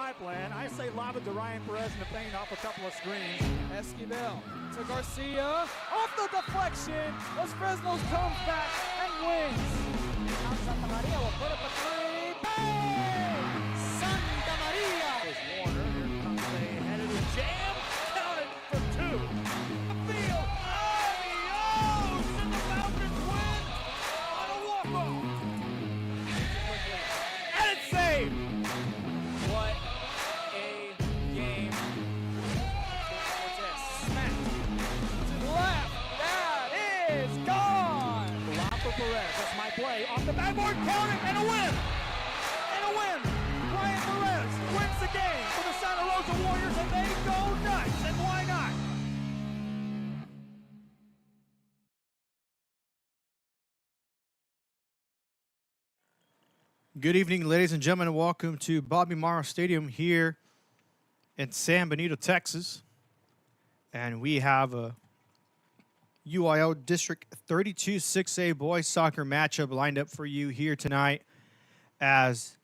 my plan. I say lob it to Ryan Perez in the paint off a couple of screens. Esquivel to Garcia. Off the deflection. Los Fresnos comes back and wins. Now Santa Maria will put up a three. Bang! Santa Maria! There's Warner. Here comes a headed to jam. Counted for two. Field. Adios! And the Falcons win on a walk-off. And it's saved. What a game. Smack to the left. That is gone. Lob for Perez. That's my play. Off the backboard, counting, and a win. And a win. Ryan Perez wins the game for the Santa Rosa Warriors, and they go nuts. And why not? Good evening, ladies and gentlemen, and welcome to Bobby Morrow Stadium here in San Benito, Texas. And we have a UIL District 32 6A boys soccer matchup lined up for you here tonight as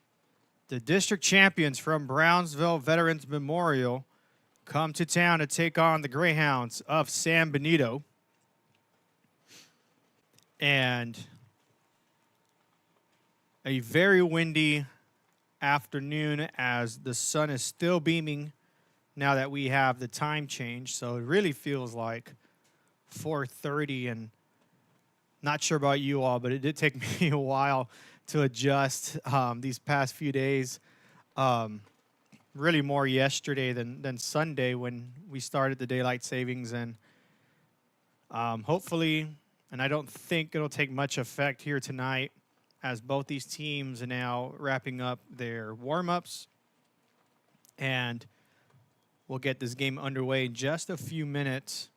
the district champions from Brownsville Veterans Memorial come to town to take on the Greyhounds of San Benito. And a very windy afternoon as the sun is still beaming now that we have the time change. So it really feels like 4:30, and not sure about you all, but it did take me a while to adjust these past few days. Really more yesterday than Sunday when we started the daylight savings, and hopefully, and I don't think it'll take much effect here tonight, as both these teams are now wrapping up their warm-ups, and we'll get this game underway in just a few minutes.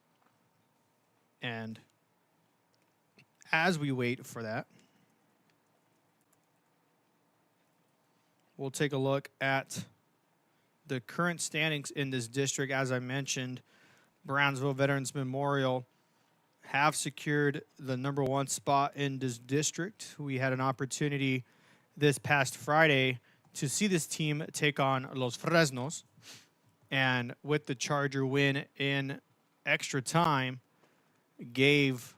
And as we wait for that, we'll take a look at the current standings in this district. As I mentioned, Brownsville Veterans Memorial have secured the #1 spot in this district. We had an opportunity this past Friday to see this team take on Los Fresnos, and with the Charger win in extra time, gave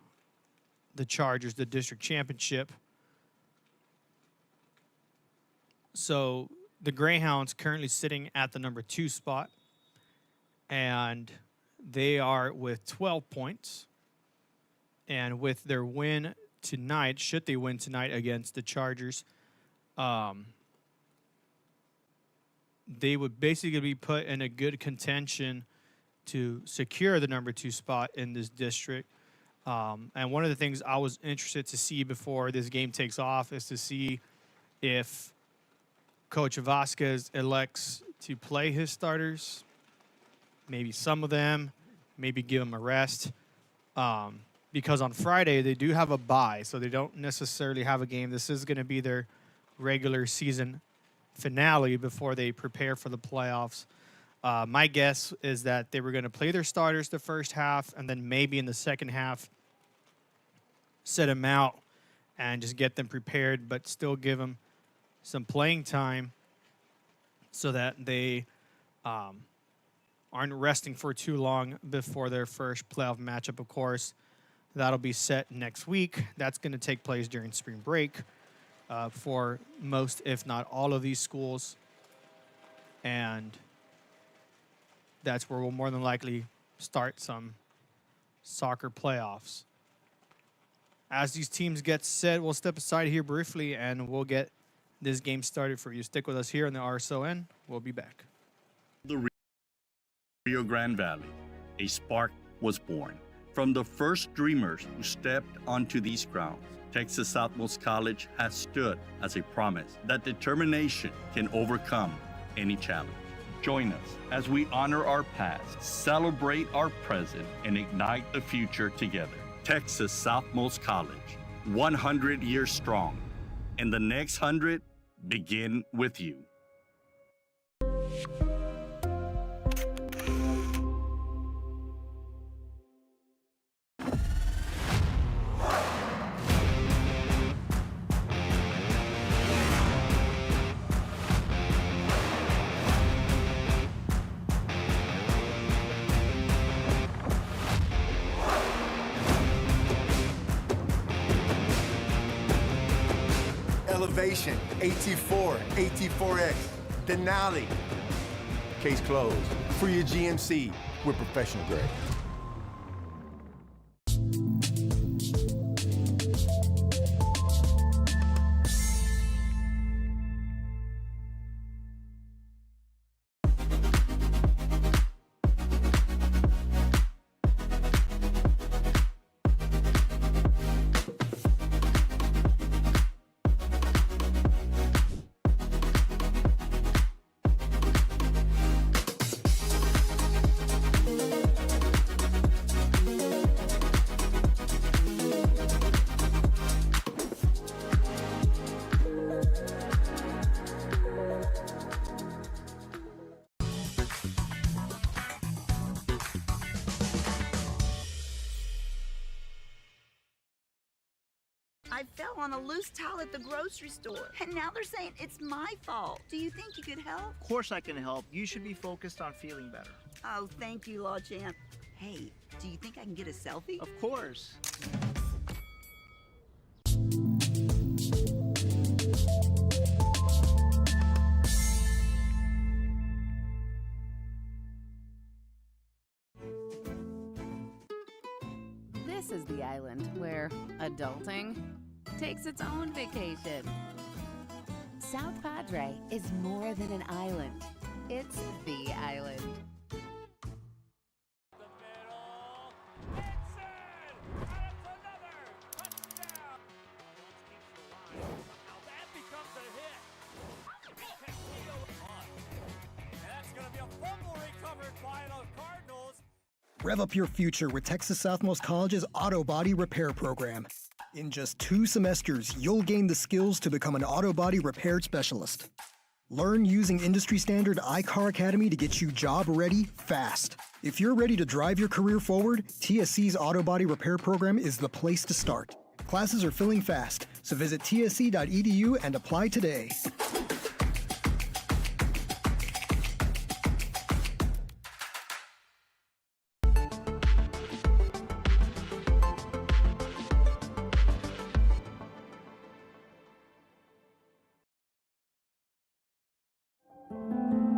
the Chargers the district championship. So the Greyhounds currently sitting at the #2 spot, and they are with 12 points. And with their win tonight, should they win tonight against the Chargers, they would basically be put in a good contention to secure the #2 spot in this district. And one of the things I was interested to see before this game takes off is to see if Coach Vasquez elects to play his starters, maybe some of them, maybe give them a rest. Because on Friday, they do have a bye, so they don't necessarily have a game. This is going to be their regular season finale before they prepare for the playoffs. My guess is that they were going to play their starters the first half, and then maybe in the second half, set them out and just get them prepared, but still give them some playing time so that they aren't resting for too long before their first playoff matchup, of course. That'll be set next week. That's going to take place during spring break for most, if not all, of these schools. And that's where we'll more than likely start some soccer playoffs. As these teams get set, we'll step aside here briefly and we'll get this game started for you. Stick with us here on the RSON. We'll be back. The Rio Grande Valley, a spark was born. From the first dreamers who stepped onto these grounds, Texas Southmost College has stood as a promise that determination can overcome any challenge. Join us as we honor our past, celebrate our present, and ignite the future together. Texas Southmost College, 100 years strong, and the next 100 begin with you. Station, AT4, AT4X, Denali. Case closed. For your GMC, we're professional grade. I fell on a loose towel at the grocery store, and now they're saying it's my fault. Do you think you could help? Of course I can help. You should be focused on feeling better. Oh, thank you, Law Champ. Hey, do you think I can get a selfie? Of course. This is the island where adulting takes its own vacation. South Padre is more than an island. It's the island. Rev up your future with Texas Southmost College's Auto Body Repair Program. In just 2 semesters, you'll gain the skills to become an auto body repair specialist. Learn using industry standard iCar Academy to get you job ready fast. If you're ready to drive your career forward, TSC's Auto Body Repair Program is the place to start. Classes are filling fast, so visit tsc.edu and apply today.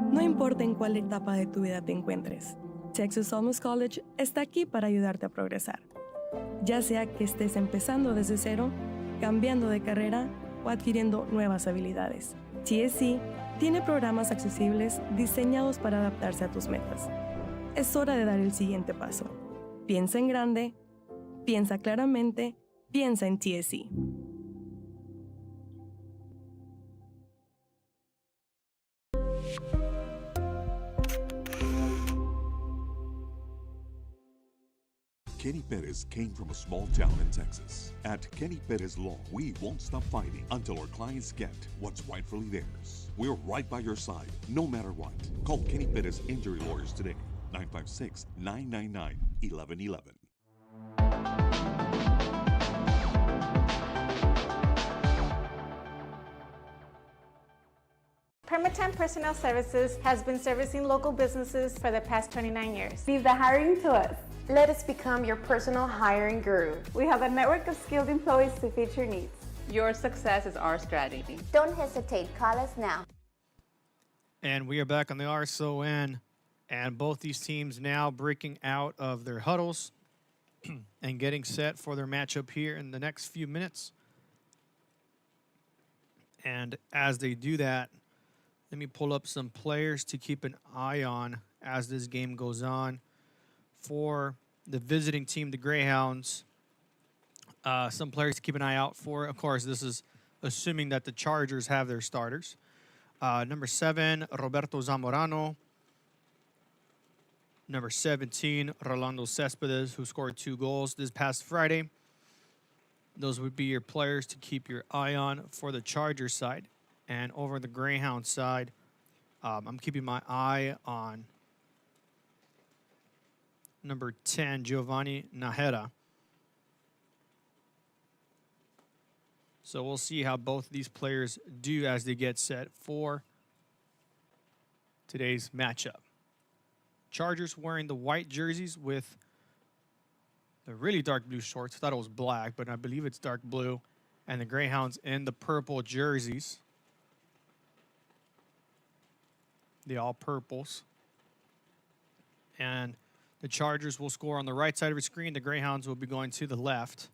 No importa en cuál etapa de tu vida te encuentres, Texas Southmost College está aquí para ayudarte a progresar. Ya sea que estés empezando desde cero, cambiando de carrera o adquiriendo nuevas habilidades, TSC tiene programas accesibles diseñados para adaptarse a tus metas. Es hora de dar el siguiente paso. Piensa en grande, piensa claramente, piensa en TSC. Kenny Perez came from a small town in Texas. At Kenny Perez Law, we won't stop fighting until our clients get what's rightfully theirs. We're right by your side, no matter what. Call Kenny Perez Injury Lawyers today, 956-999-1111. Permatemp Personnel Services has been servicing local businesses for the past 29 years. Leave the hiring to us. Let us become your personal hiring guru. We have a network of skilled employees to fit your needs. Your success is our strategy. Don't hesitate, call us now. And we are back on the RSON, and both these teams now breaking out of their huddles and getting set for their matchup here in the next few minutes. And as they do that, let me pull up some players to keep an eye on as this game goes on. For the visiting team, the Greyhounds, some players to keep an eye out for. Of course, this is assuming that the Chargers have their starters. Number 7, Roberto Zamorano. Number 17, Rolando Cespedes, who scored 2 goals this past Friday. Those would be your players to keep your eye on for the Chargers side. And over the Greyhound side, I'm keeping my eye on number 10, Giovanni Najera. So we'll see how both these players do as they get set for today's matchup. Chargers wearing the white jerseys with the really dark blue shorts. I thought it was black, but I believe it's dark blue. And the Greyhounds in the purple jerseys. The all purples. And the Chargers will score on the right side of your screen. The Greyhounds will be going to the left.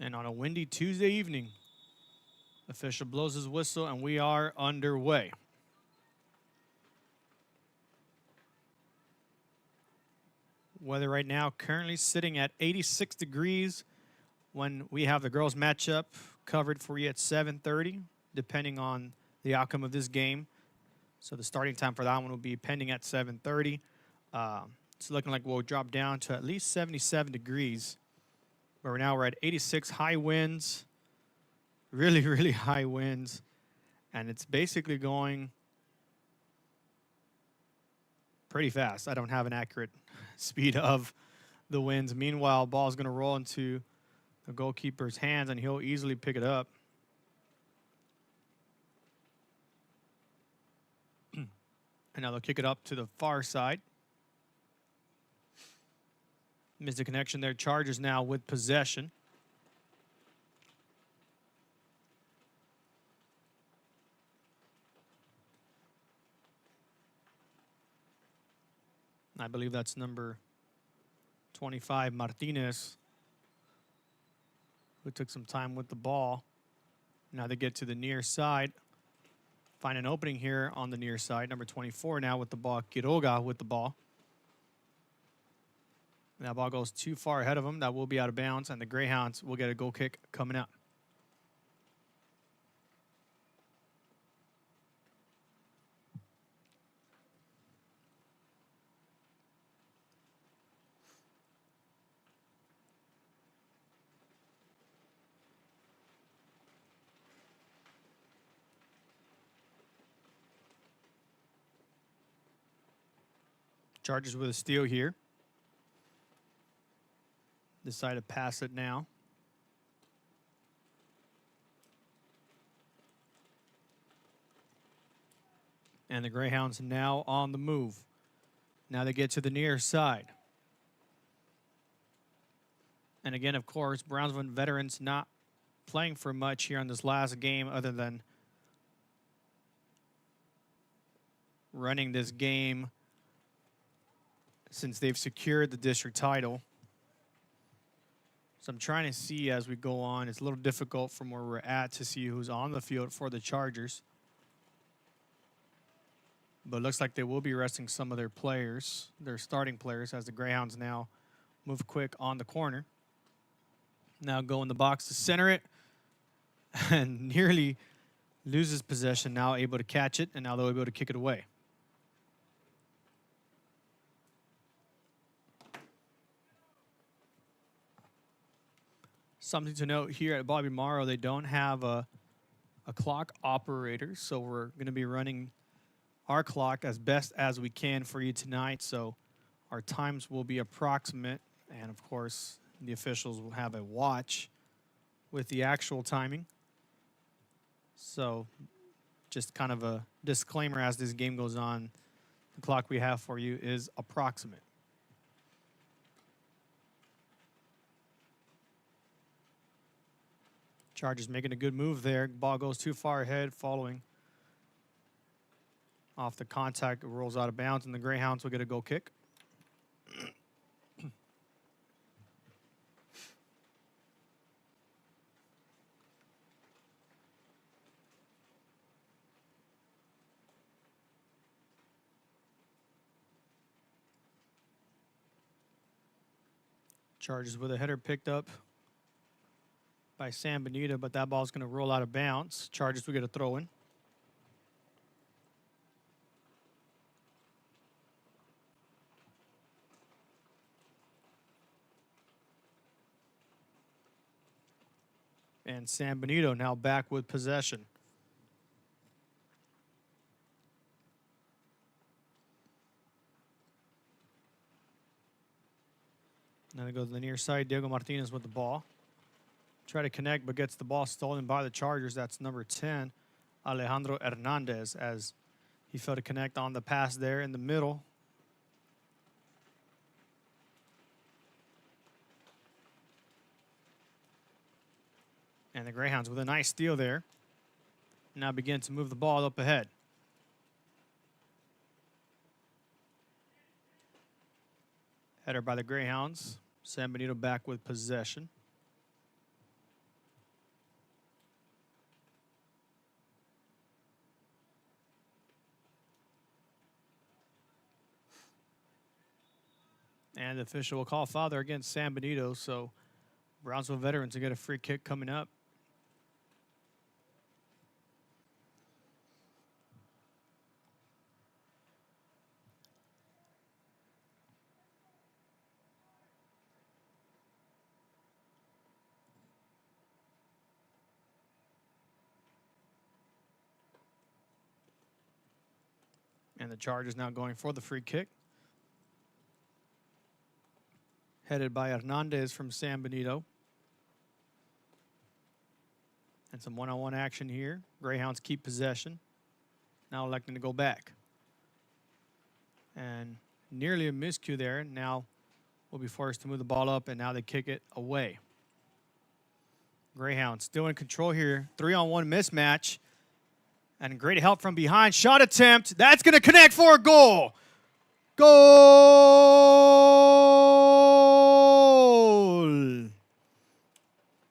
And on a windy Tuesday evening, official blows his whistle and we are underway. Weather right now currently sitting at 86 degrees when we have the girls matchup covered for you at 7:30, depending on the outcome of this game. So the starting time for that one will be pending at 7:30. It's looking like we'll drop down to at least 77 degrees. But right now we're at 86, high winds, really, really high winds. And it's basically going pretty fast. I don't have an accurate speed of the winds. Meanwhile, ball's going to roll into the goalkeeper's hands, and he'll easily pick it up. And now they'll kick it up to the far side. Missed the connection there. Chargers now with possession. I believe that's number 25, Martinez, who took some time with the ball. Now they get to the near side. Find an opening here on the near side. Number 24 now with the ball. Quiroga with the ball. And that ball goes too far ahead of him. That will be out of bounds, and the Greyhounds will get a goal kick coming up. Chargers with a steal here. Decide to pass it now. And the Greyhounds now on the move. Now they get to the near side. And again, of course, Brownsville veterans not playing for much here in this last game other than running this game since they've secured the district title. So I'm trying to see as we go on. It's a little difficult from where we're at to see who's on the field for the Chargers. But it looks like they will be resting some of their players, their starting players, as the Greyhounds now move quick on the corner. Now go in the box to center it. And nearly loses possession, now able to catch it, and now they'll be able to kick it away. Something to note here at Bobby Morrow, they don't have a clock operator, so we're going to be running our clock as best as we can for you tonight. So our times will be approximate, and of course, the officials will have a watch with the actual timing. So just kind of a disclaimer as this game goes on, the clock we have for you is approximate. Chargers making a good move there. Ball goes too far ahead, following off the contact. It rolls out of bounds, and the Greyhounds will get a goal kick. Chargers with a header picked up by Sam Benito, but that ball's going to roll out of bounds. Chargers will get a throw in. And Sam Benito now back with possession. Now they go to the near side. Diego Martinez with the ball. Try to connect, but gets the ball stolen by the Chargers. That's number 10, Alejandro Hernandez, as he failed to connect on the pass there in the middle. And the Greyhounds with a nice steal there. Now begin to move the ball up ahead. Header by the Greyhounds. San Benito back with possession. And the official will call foul there against San Benito, so Brownsville veterans will get a free kick coming up. And the Chargers now going for the free kick. Headed by Hernandez from San Benito. And some one-on-one action here. Greyhounds keep possession. Now electing to go back. And nearly a miscue there. Now will be forced to move the ball up, and now they kick it away. Greyhounds still in control here. 3-on-1 mismatch. And great help from behind. Shot attempt. That's going to connect for a goal. Goal!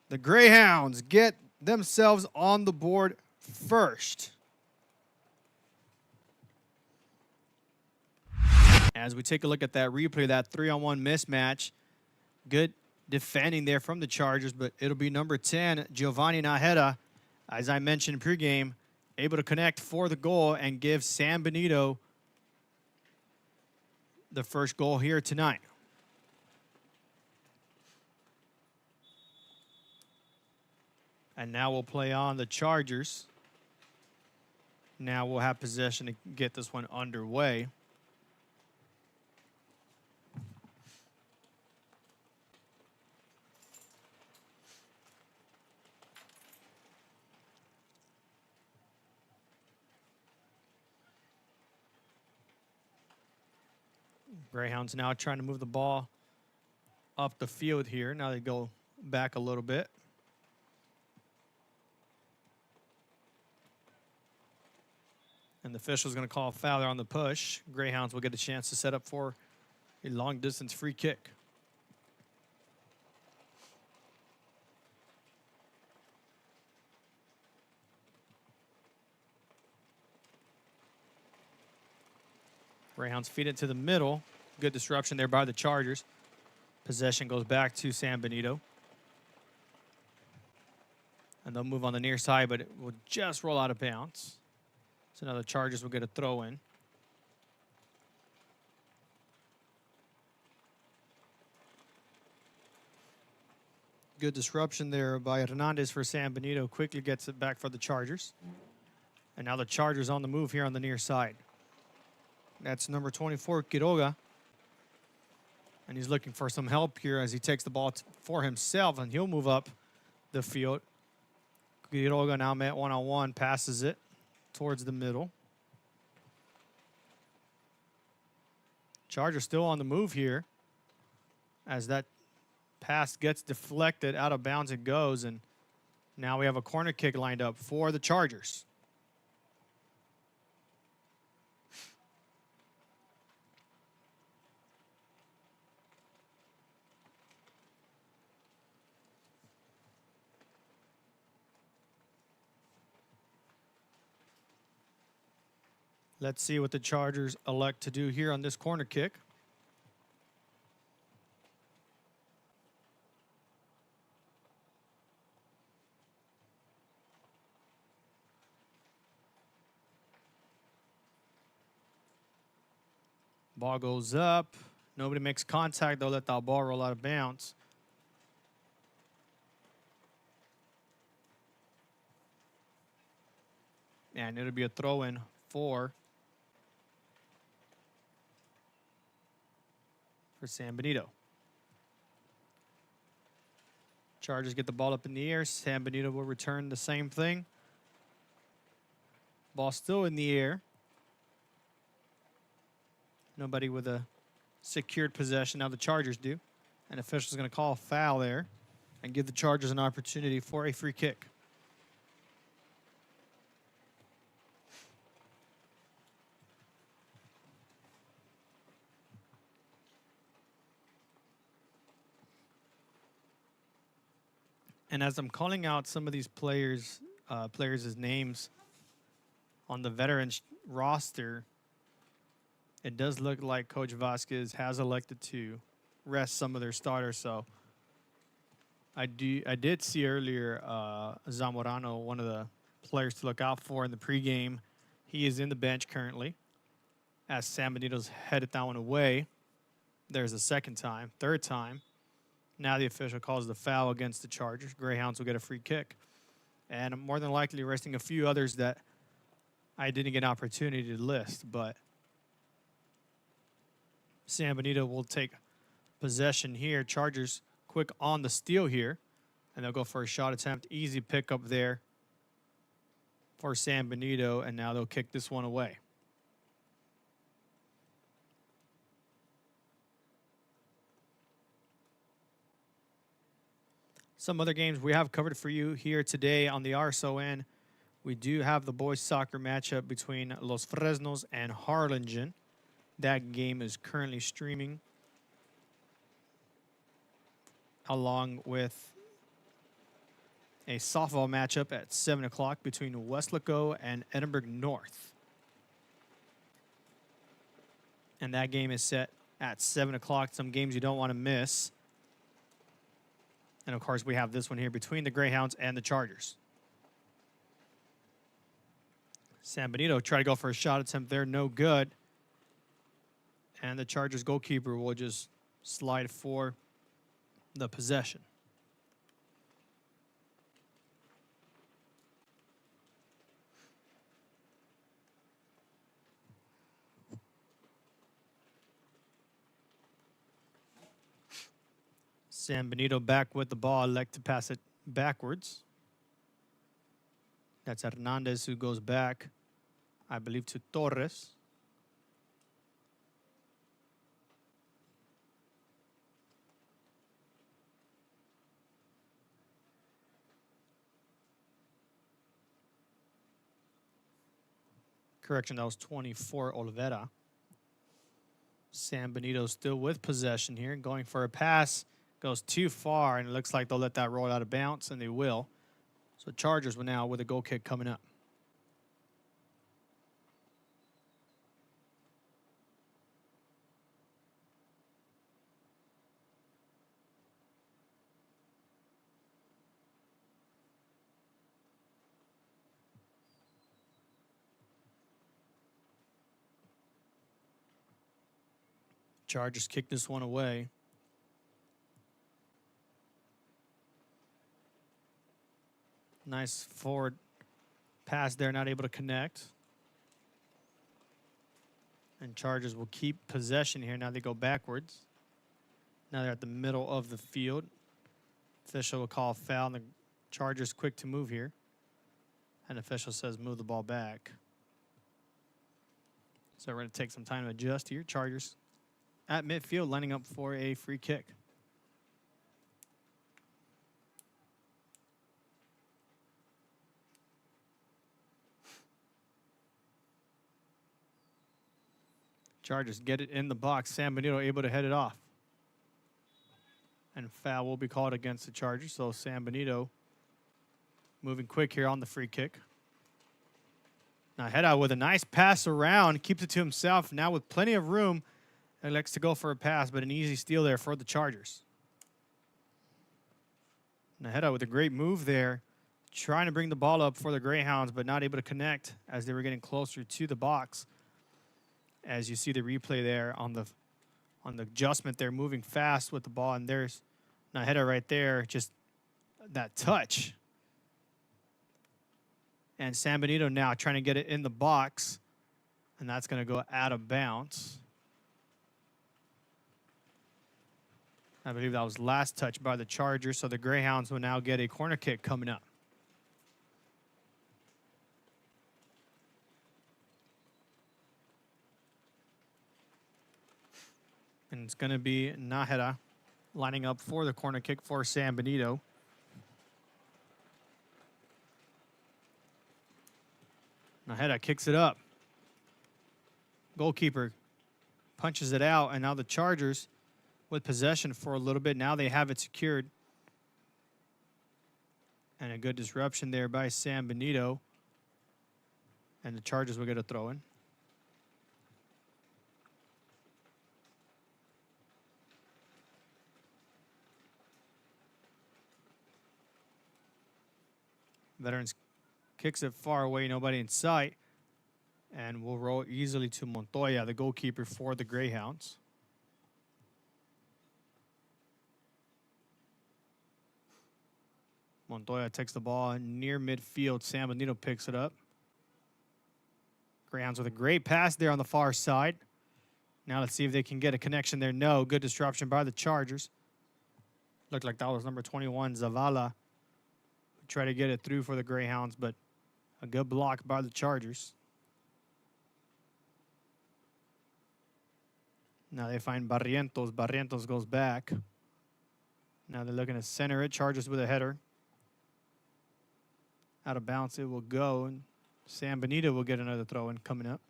The Greyhounds get themselves on the board first. As we take a look at that replay, that 3-on-1 mismatch. Good defending there from the Chargers, but it'll be number 10, Giovanni Najera, as I mentioned pregame, able to connect for the goal and give San Benito the first goal here tonight. And now we'll play on the Chargers. Now we'll have possession to get this one underway. Greyhounds now trying to move the ball up the field here. Now they go back a little bit. And the official's going to call a foul there on the push. Greyhounds will get a chance to set up for a long-distance free kick. Greyhounds feed it to the middle. Good disruption there by the Chargers. Possession goes back to San Benito. And they'll move on the near side, but it will just roll out of bounds. So now the Chargers will get a throw in. Good disruption there by Hernandez for San Benito. Quickly gets it back for the Chargers. And now the Chargers on the move here on the near side. That's number 24, Quiroga. And he's looking for some help here as he takes the ball for himself, and he'll move up the field. Quiroga now met one-on-one, passes it towards the middle. Chargers still on the move here as that pass gets deflected, out of bounds it goes, and now we have a corner kick lined up for the Chargers. Let's see what the Chargers elect to do here on this corner kick. Ball goes up. Nobody makes contact. They'll let that ball roll out of bounds. And it'll be a throw-in for San Benito. Chargers get the ball up in the air. San Benito will return the same thing. Ball still in the air. Nobody with a secured possession. Now the Chargers do. And official's going to call a foul there and give the Chargers an opportunity for a free kick. And as I'm calling out some of these players' names on the veterans roster, it does look like Coach Vasquez has elected to rest some of their starters. So I did see earlier Zamorano, one of the players to look out for in the pregame. He is in the bench currently as San Benito's headed that one away. There's a second time, third time. Now the official calls the foul against the Chargers. Greyhounds will get a free kick. And I'm more than likely resting a few others that I didn't get an opportunity to list. But San Benito will take possession here. Chargers quick on the steal here. And they'll go for a shot attempt. Easy pickup there for San Benito. And now they'll kick this one away. Some other games we have covered for you here today on the RSON. We do have the boys soccer matchup between Los Fresnos and Harlingen. That game is currently streaming along with a softball matchup at 7 o'clock between Westlaco and Edinburgh North. And that game is set at 7 o'clock. Some games you don't want to miss. And, of course, we have this one here between the Greyhounds and the Chargers. San Benito try to go for a shot attempt there. No good. And the Chargers goalkeeper will just slide for the possession. San Benito back with the ball, elect to pass it backwards. That's Hernandez who goes back, I believe, to Torres. Correction, that was 24, Olivera. San Benito still with possession here, going for a pass. Goes too far, and it looks like they'll let that roll out of bounds, and they will. So Chargers will now with a goal kick coming up. Chargers kick this one away. Nice forward pass there, not able to connect. And Chargers will keep possession here. Now they go backwards. Now they're at the middle of the field. Official will call a foul, and the Chargers quick to move here. And official says move the ball back. So we're going to take some time to adjust here. Chargers at midfield lining up for a free kick. Chargers get it in the box. San Benito able to head it off. And foul will be called against the Chargers. So San Benito moving quick here on the free kick. Now head out with a nice pass around. Keeps it to himself. Now with plenty of room. Elects to go for a pass, but an easy steal there for the Chargers. Now head out with a great move there. Trying to bring the ball up for the Greyhounds, but not able to connect as they were getting closer to the box. As you see the replay there on the adjustment, they're moving fast with the ball, and there's Najera right there, just that touch. And San Benito now trying to get it in the box, and that's going to go out of bounds. I believe that was last touch by the Chargers, so the Greyhounds will now get a corner kick coming up. And it's going to be Nájera lining up for the corner kick for San Benito. Nájera kicks it up. Goalkeeper punches it out, and now the Chargers with possession for a little bit. Now they have it secured. And a good disruption there by San Benito. And the Chargers will get a throw in. Veterans kicks it far away, nobody in sight. And will roll easily to Montoya, the goalkeeper for the Greyhounds. Montoya takes the ball near midfield. San Benito picks it up. Greyhounds with a great pass there on the far side. Now let's see if they can get a connection there. No, good disruption by the Chargers. Looked like that was number 21, Zavala. Try to get it through for the Greyhounds, but a good block by the Chargers. Now they find Barrientos. Barrientos goes back. Now they're looking to center it. Chargers with a header. Out of bounds it will go, and San Benito will get another throw-in coming up.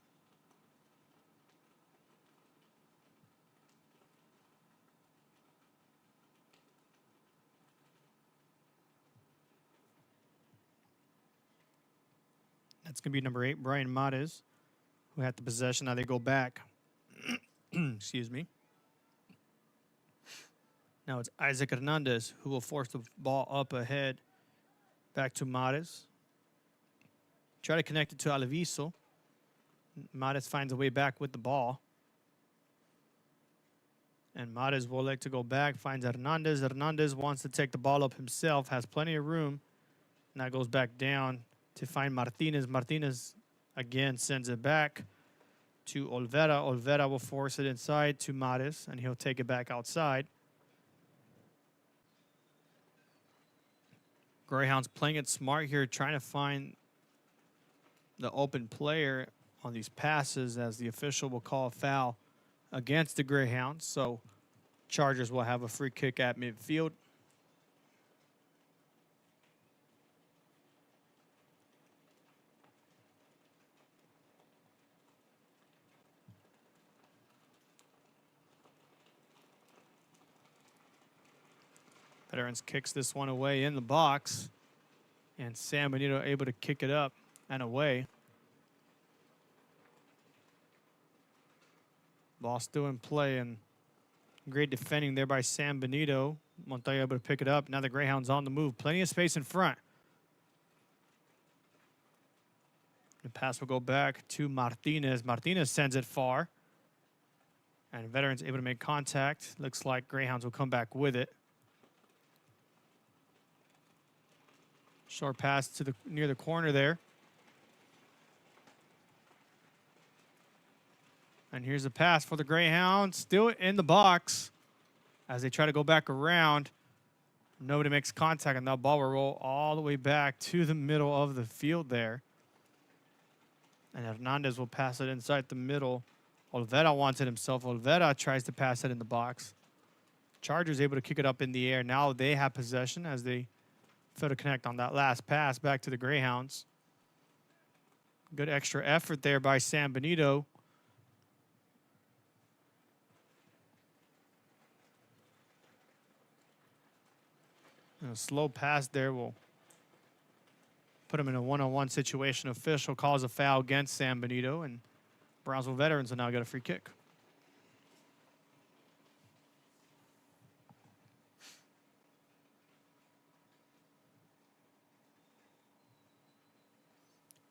That's going to be number 8, Brian Mares, who had the possession. Now they go back. Excuse me. Now it's Isaac Hernandez who will force the ball up ahead. Back to Mares. Try to connect it to Alviso. Mares finds a way back with the ball. And Mares will like to go back, finds Hernandez. Hernandez wants to take the ball up himself, has plenty of room. Now goes back down to find Martinez. Martinez again sends it back to Olvera. Olvera will force it inside to Mares, and he'll take it back outside. Greyhounds playing it smart here, trying to find the open player on these passes, as the official will call a foul against the Greyhounds. So Chargers will have a free kick at midfield. Veterans kicks this one away in the box, and San Benito able to kick it up and away. Ball still in play, and great defending there by San Benito. Montoya able to pick it up. Now the Greyhounds on the move. Plenty of space in front. The pass will go back to Martinez. Martinez sends it far. And Veterans able to make contact. Looks like Greyhounds will come back with it. Short pass to the near the corner there. And here's a pass for the Greyhounds. Still in the box as they try to go back around. Nobody makes contact, and that ball will roll all the way back to the middle of the field there. And Hernandez will pass it inside the middle. Olvera wants it himself. Olvera tries to pass it in the box. Chargers able to kick it up in the air. Now they have possession as they fail to connect on that last pass back to the Greyhounds. Good extra effort there by San Benito. And a slow pass there will put him in a one-on-one situation. Official calls a foul against San Benito, and Brownsville Veterans will now get a free kick.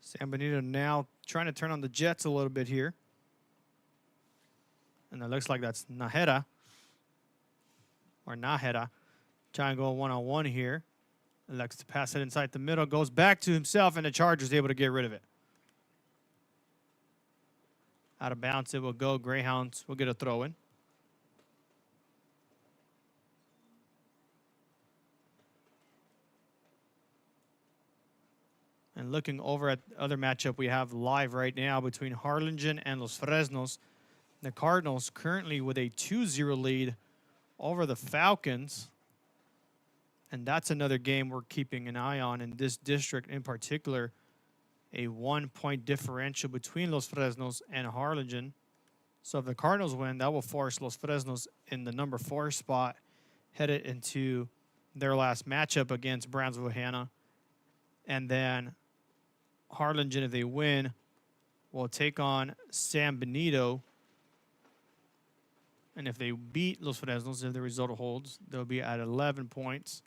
San Benito now trying to turn on the Jets a little bit here. And it looks like that's Nájera. Or Nájera. Trying to go one-on-one here. Elects to pass it inside the middle. Goes back to himself, and the Chargers able to get rid of it. Out of bounds it will go. Greyhounds will get a throw-in. And looking over at the other matchup we have live right now between Harlingen and Los Fresnos. The Cardinals currently with a 2-0 lead over the Falcons. And that's another game we're keeping an eye on in this district in particular. A 1-point differential between Los Fresnos and Harlingen. So if the Cardinals win, that will force Los Fresnos in the number 4 spot, headed into their last matchup against Brownsville Hannah. And then Harlingen, if they win, will take on San Benito. And if they beat Los Fresnos, if the result holds, they'll be at 11 points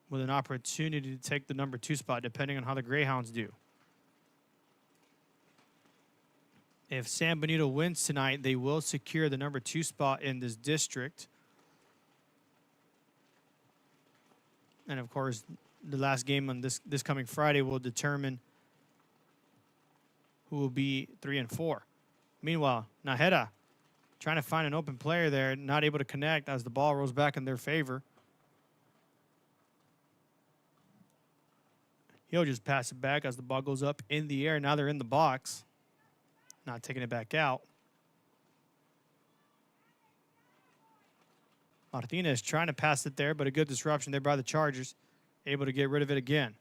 with an opportunity to take the number 2 spot, depending on how the Greyhounds do. If San Benito wins tonight, they will secure the number 2 spot in this district. And, of course, the last game on this coming Friday will determine who will be 3 and 4. Meanwhile, Najera trying to find an open player there, not able to connect as the ball rolls back in their favor. He'll just pass it back as the ball goes up in the air. Now they're in the box. Not taking it back out. Martinez trying to pass it there, but a good disruption there by the Chargers. Able to get rid of it again.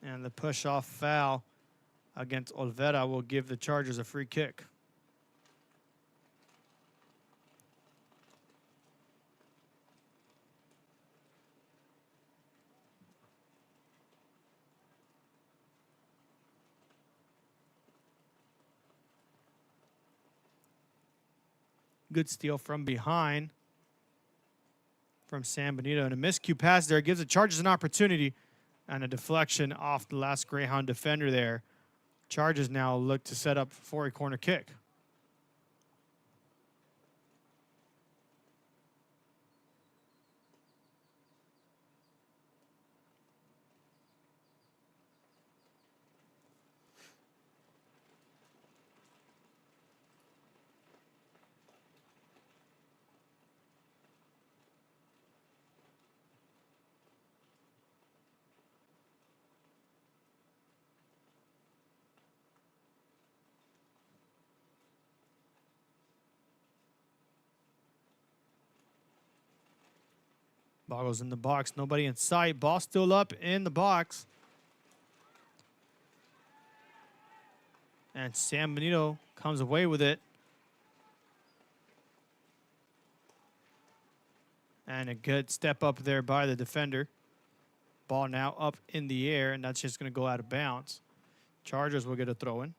And the push-off foul against Olvera will give the Chargers a free kick. Good steal from behind from San Benito. And a miscue pass there gives the Chargers an opportunity. And a deflection off the last Greyhound defender there. Chargers now look to set up for a corner kick. Ball goes in the box. Nobody in sight. Ball still up in the box. And San Benito comes away with it. And a good step up there by the defender. Ball now up in the air, and that's just going to go out of bounds. Chargers will get a throw in.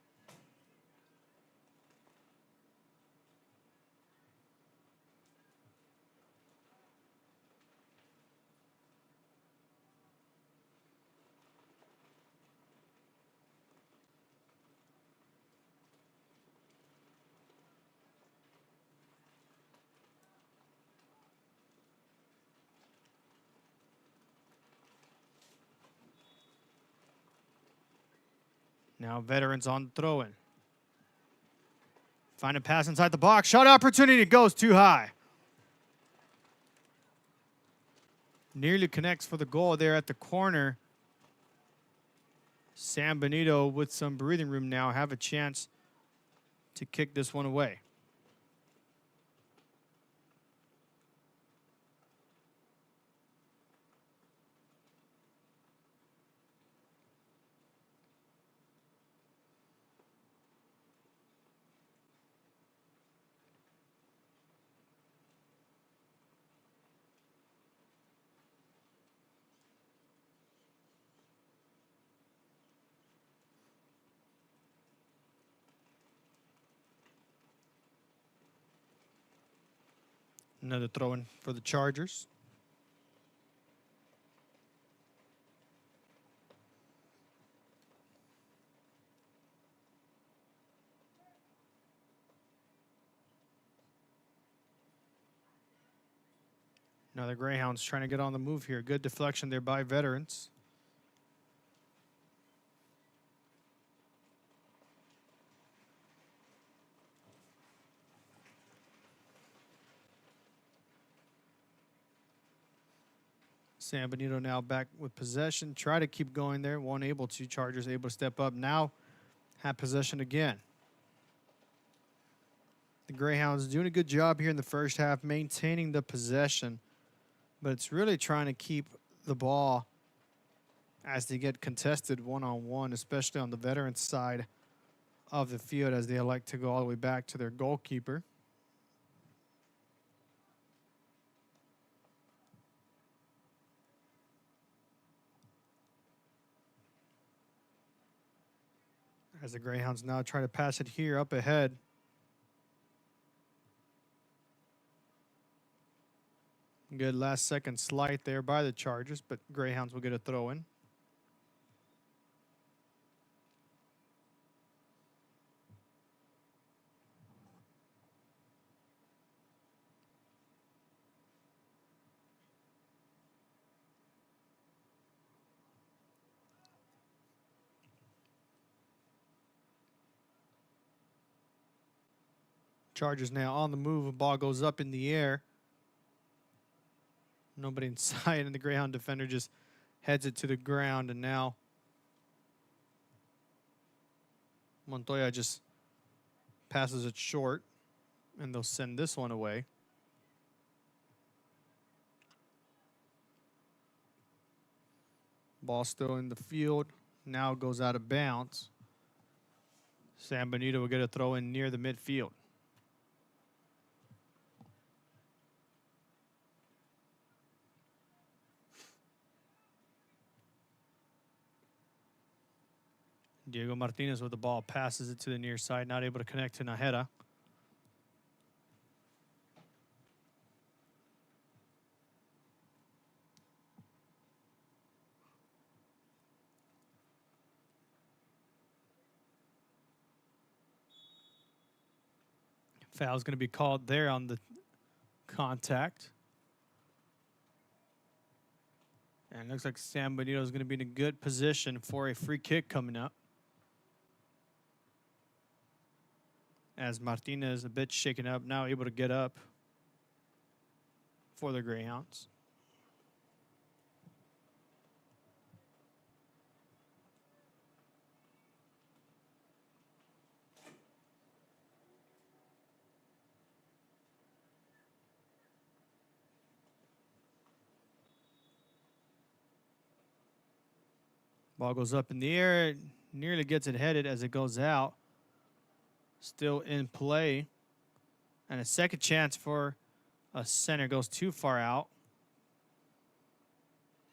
Now veterans on the throw-in. Find a pass inside the box. Shot opportunity goes too high. Nearly connects for the goal there at the corner. San Benito with some breathing room now have a chance to kick this one away. Another throw-in for the Chargers. Now the Greyhounds trying to get on the move here. Good deflection there by veterans. San Benito now back with possession. Try to keep going there. One able to. Chargers able to step up. Now have possession again. The Greyhounds doing a good job here in the first half, maintaining the possession. But it's really trying to keep the ball as they get contested one-on-one, especially on the veteran side of the field as they elect to go all the way back to their goalkeeper. As the Greyhounds now try to pass it here up ahead. Good last-second slight there by the Chargers, but Greyhounds will get a throw in. Chargers now on the move. Ball goes up in the air. Nobody inside, and the Greyhound defender just heads it to the ground. And now Montoya just passes it short, and they'll send this one away. Ball still in the field. Now goes out of bounds. San Benito will get a throw in near the midfield. Diego Martinez with the ball, passes it to the near side, not able to connect to Najera. Foul's going to be called there on the contact. And it looks like San Benito is going to be in a good position for a free kick coming up. As Martinez a bit shaken up, now able to get up for the Greyhounds. Ball goes up in the air, nearly gets it headed as it goes out. Still in play. And a second chance for a center, goes too far out.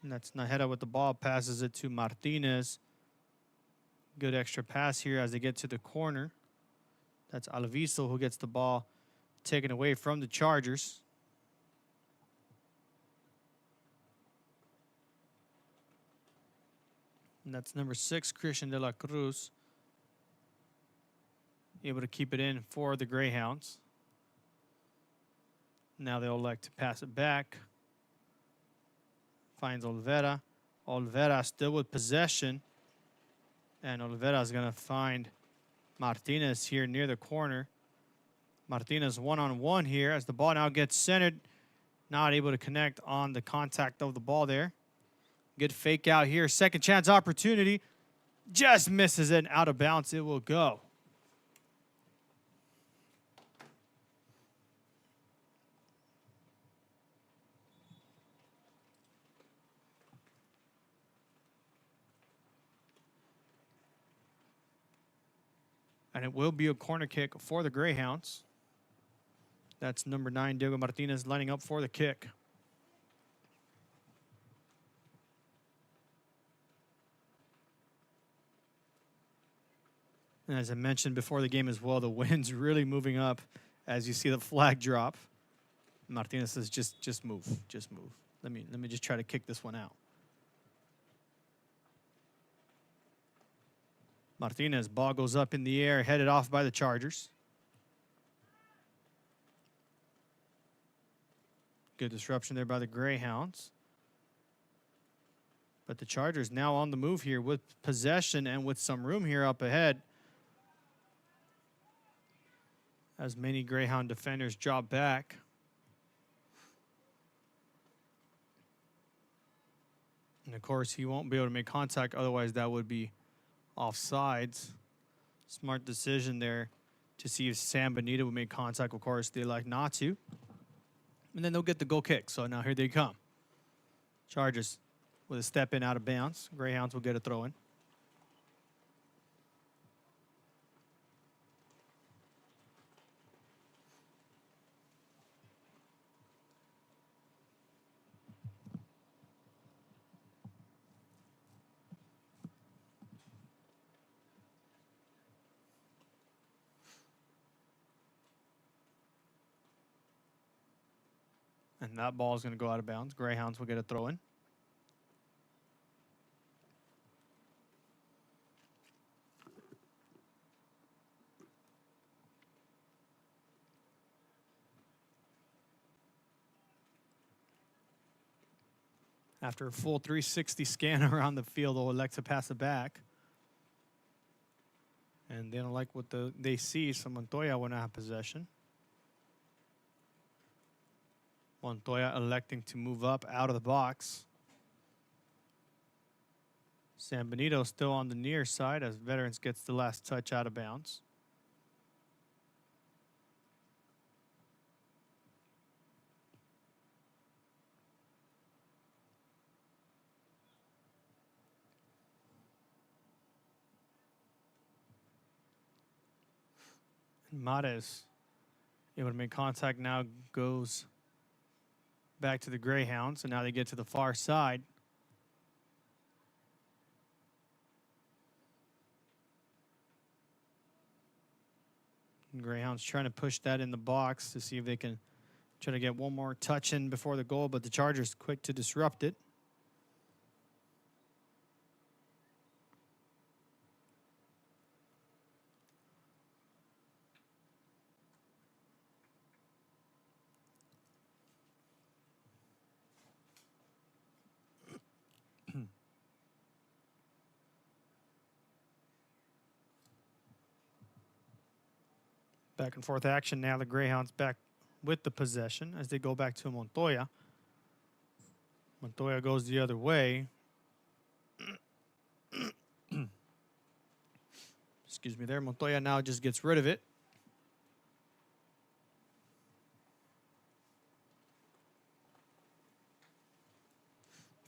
And that's Najera with the ball, passes it to Martinez. Good extra pass here as they get to the corner. That's Alviso who gets the ball taken away from the Chargers. And that's number 6, Christian de la Cruz. Able to keep it in for the Greyhounds. Now they'll elect to pass it back. Finds Olivera. Olivera still with possession. And Olivera is going to find Martinez here near the corner. Martinez one-on-one here as the ball now gets centered. Not able to connect on the contact of the ball there. Good fake out here. Second chance opportunity. Just misses it, and out of bounds it will go. And it will be a corner kick for the Greyhounds. That's number 9, Diego Martinez, lining up for the kick. And as I mentioned before the game as well, the wind's really moving up as you see the flag drop. Martinez says, just move, just move. Let me just try to kick this one out. Martinez, ball goes up in the air, headed off by the Chargers. Good disruption there by the Greyhounds. But the Chargers now on the move here with possession and with some room here up ahead. As many Greyhound defenders drop back. And, of course, he won't be able to make contact. Otherwise, that would be offsides. Smart decision there to see if San Benito would make contact. Of course, they like not to. And then they'll get the goal kick. So now here they come. Chargers with a step in out of bounds. Greyhounds will get a throw in. And that ball is going to go out of bounds. Greyhounds will get a throw in. After a full 360 scan around the field, they'll elect to pass it back. And they don't like what they see, so Montoya will not have possession. Montoya electing to move up out of the box. San Benito still on the near side as Veterans gets the last touch out of bounds. Mares able to make contact now, goes back to the Greyhounds, and now they get to the far side. Greyhounds trying to push that in the box to see if they can try to get one more touch in before the goal, but the Chargers quick to disrupt it. Back and forth action now. The Greyhounds back with the possession as they go back to Montoya. Montoya goes the other way. Excuse me there. Montoya now just gets rid of it.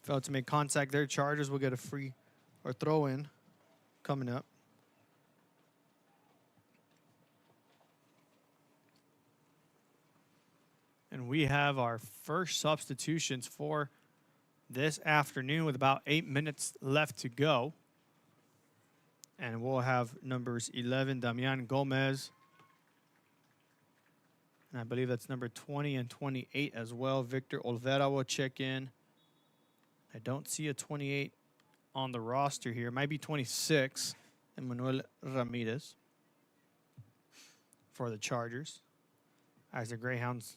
Failed to make contact there. Chargers will get a free or throw in coming up. And we have our first substitutions for this afternoon with about 8 minutes left to go. And we'll have numbers 11, Damian Gomez. And I believe that's number 20 and 28 as well. Victor Olvera will check in. I don't see a 28 on the roster here. It might be 26, Emmanuel Ramirez for the Chargers. As the Greyhounds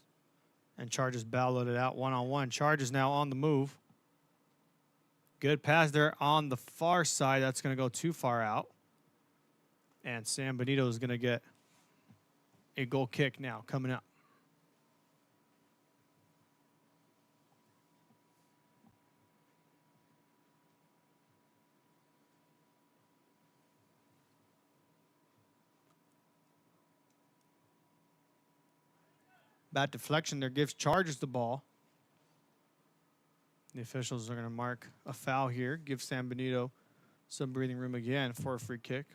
and Chargers battled it out one-on-one. Chargers now on the move. Good pass there on the far side. That's going to go too far out. And San Benito is going to get a goal kick now coming up. Bad deflection there gives Chargers the ball. The officials are going to mark a foul here. Give San Benito some breathing room again for a free kick.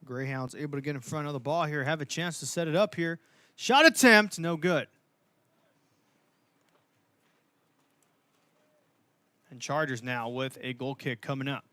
Greyhounds able to get in front of the ball here, have a chance to set it up here. Shot attempt, no good. And Chargers now with a goal kick coming up.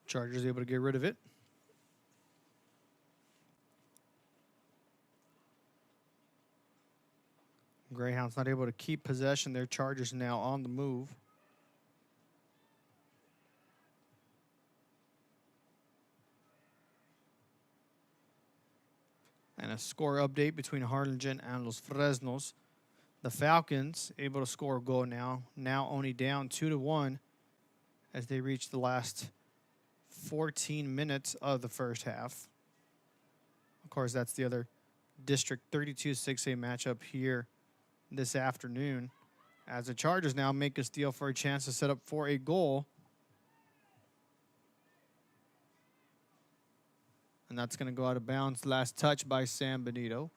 Chargers able to get rid of it. Greyhounds not able to keep possession. Their Chargers now on the move. And a score update between Harlingen and Los Fresnos. The Falcons able to score a goal now. Now only down 2-1 as they reach the last 14 minutes of the first half. Of course, that's the other District 32 6A matchup here this afternoon, as the Chargers now make a steal for a chance to set up for a goal. And that's going to go out of bounds. Last touch by San Benito.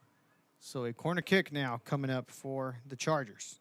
So a corner kick now coming up for the Chargers.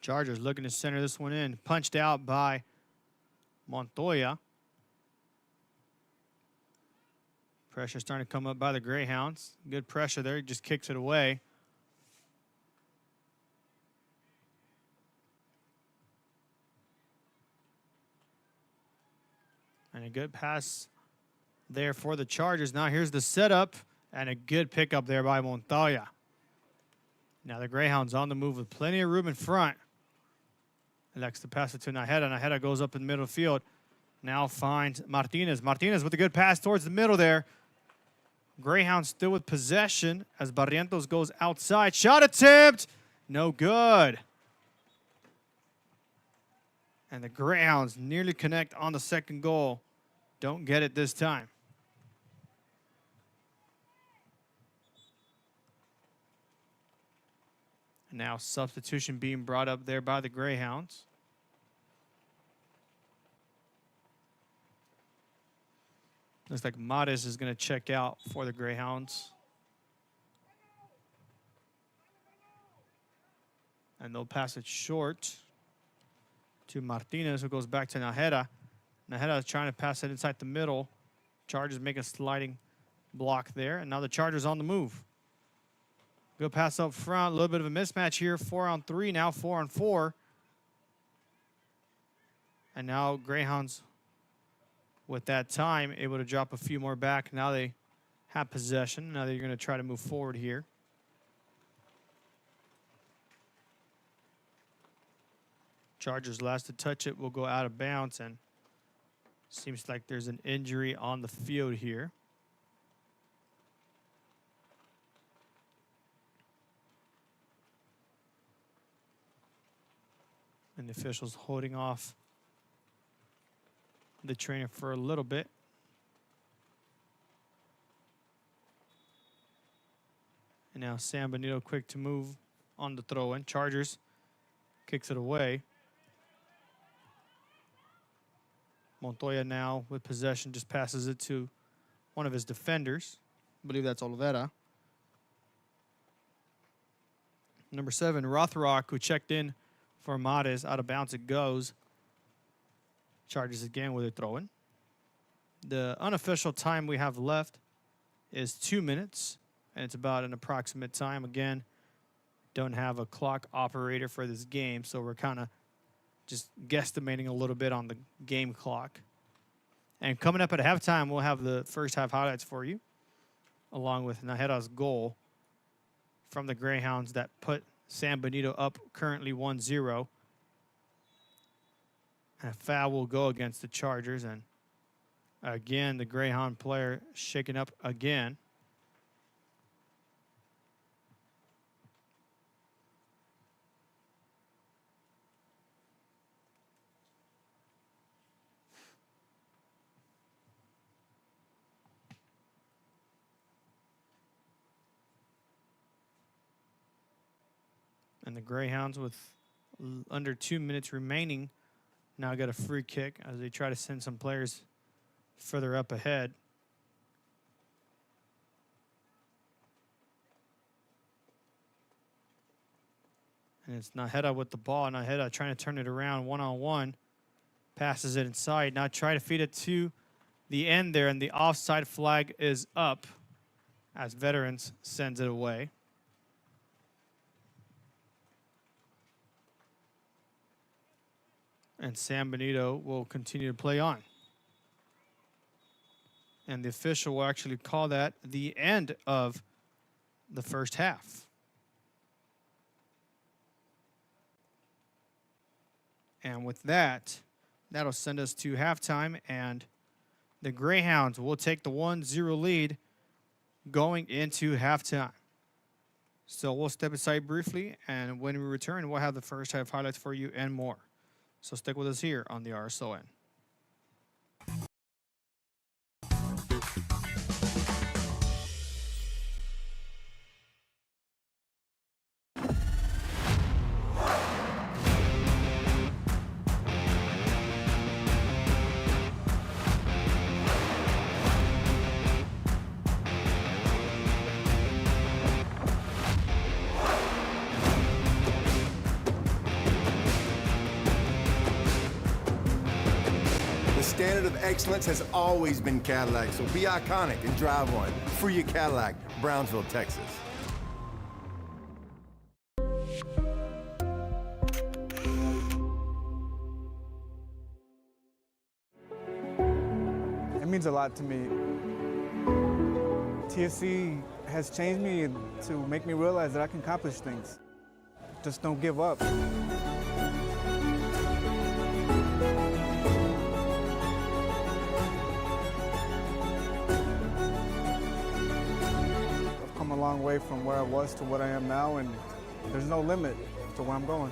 Chargers looking to center this one in. Punched out by Montoya. Pressure starting to come up by the Greyhounds. Good pressure there. He just kicks it away. And a good pass there for the Chargers. Now here's the setup and a good pickup there by Montoya. Now the Greyhounds on the move with plenty of room in front. Elects to pass it to Najera. Najera goes up in the middle field. Now finds Martinez. Martinez with a good pass towards the middle there. Greyhounds still with possession as Barrientos goes outside. Shot attempt. No good. And the Greyhounds nearly connect on the second goal. Don't get it this time. Now substitution being brought up there by the Greyhounds. Looks like Mares is going to check out for the Greyhounds. And they'll pass it short to Martinez, who goes back to Najera. Najera is trying to pass it inside the middle. Chargers make a sliding block there. And now the Chargers on the move. Good pass up front. A little bit of a mismatch here. 4-on-3, now 4-on-4. And now Greyhounds, with that time, able to drop a few more back. Now they have possession. Now they're going to try to move forward here. Chargers last to touch it will go out of bounds, and seems like there's an injury on the field here. And the officials holding off the trainer for a little bit. And now San Benito quick to move on the throw-in. Chargers kicks it away. Montoya now with possession just passes it to one of his defenders. I believe that's Olivera. Number 7, Rothrock, who checked in for Mares. Out of bounds it goes. Chargers again with a throw-in. The unofficial time we have left is 2 minutes, and it's about an approximate time. Again, don't have a clock operator for this game, so we're kind of just guesstimating a little bit on the game clock. And coming up at halftime, we'll have the first half highlights for you, along with Najera's goal from the Greyhounds that put San Benito up currently 1-0. And a foul will go against the Chargers. And again, the Greyhound player shaken up again. And the Greyhounds, with under 2 minutes remaining, now got a free kick as they try to send some players further up ahead. And it's Najera with the ball. Najera trying to turn it around one-on-one. Passes it inside. Now try to feed it to the end there, and the offside flag is up as Veterans sends it away. And San Benito will continue to play on. And the official will actually call that the end of the first half. And with that, that'll send us to halftime, and the Greyhounds will take the 1-0 lead going into halftime. So we'll step aside briefly, and when we return, we'll have the first half highlights for you and more. So stick with us here on the RSON. The standard of excellence has always been Cadillac, so be iconic and drive one. Free your Cadillac, Brownsville, Texas. It means a lot to me. TFC has changed me to make me realize that I can accomplish things. Just don't give up. I've come a long way from where I was to what I am now, and there's no limit to where I'm going.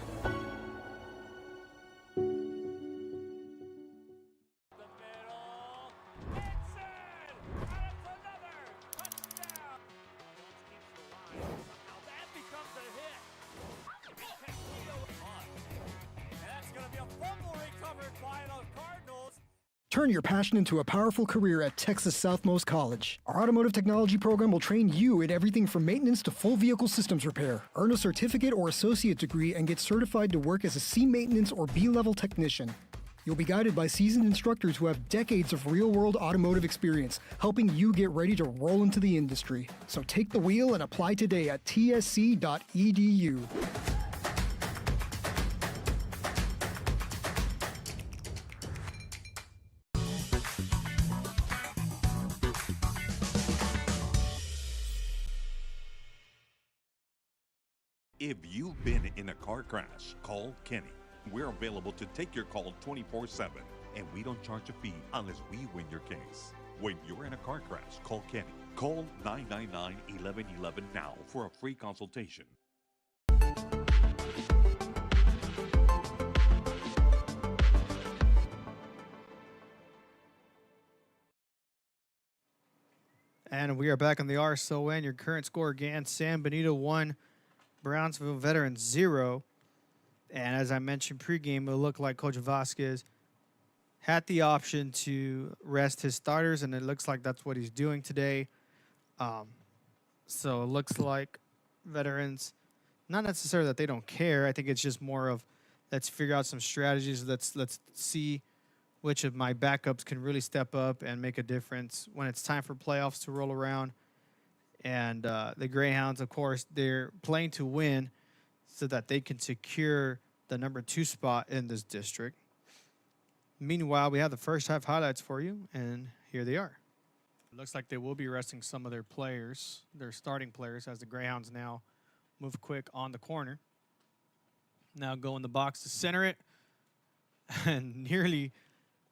Turn your passion into a powerful career at Texas Southmost College. Our automotive technology program will train you in everything from maintenance to full vehicle systems repair. Earn a certificate or associate degree and get certified to work as a C maintenance or B-level technician. You'll be guided by seasoned instructors who have decades of real-world automotive experience, helping you get ready to roll into the industry. So take the wheel and apply today at tsc.edu. If you've been in a car crash, call Kenny. We're available to take your call 24/7, and we don't charge a fee unless we win your case. When you're in a car crash, call Kenny. Call 999-1111 now for a free consultation. And we are back on the RSON. Your current score again, San Benito 1, Brownsville Veterans 0. And as I mentioned pregame, it looked like Coach Vasquez had the option to rest his starters, and it looks like that's what he's doing today. So it looks like Veterans, not necessarily that they don't care. I think it's just more of let's figure out some strategies. Let's see which of my backups can really step up and make a difference when it's time for playoffs to roll around. And the Greyhounds, of course, they're playing to win so that they can secure the number 2 spot in this district. Meanwhile, we have the first half highlights for you, and here they are. It looks like they will be resting some of their players, their starting players, as the Greyhounds now move quick on the corner. Now go in the box to center it, and nearly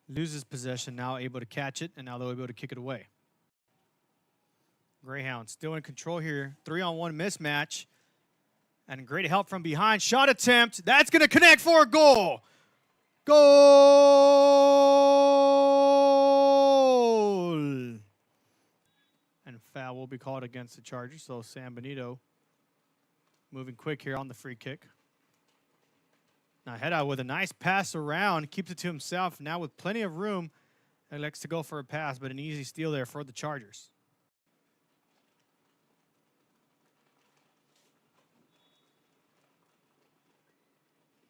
loses possession, now able to catch it, and now they'll be able to kick it away. Greyhounds still in control here. 3-on-1 mismatch. And great help from behind. Shot attempt. That's going to connect for a goal. Goal! And foul will be called against the Chargers. So San Benito moving quick here on the free kick. Now head out with a nice pass around. Keeps it to himself. Now with plenty of room. He likes to go for a pass, but an easy steal there for the Chargers.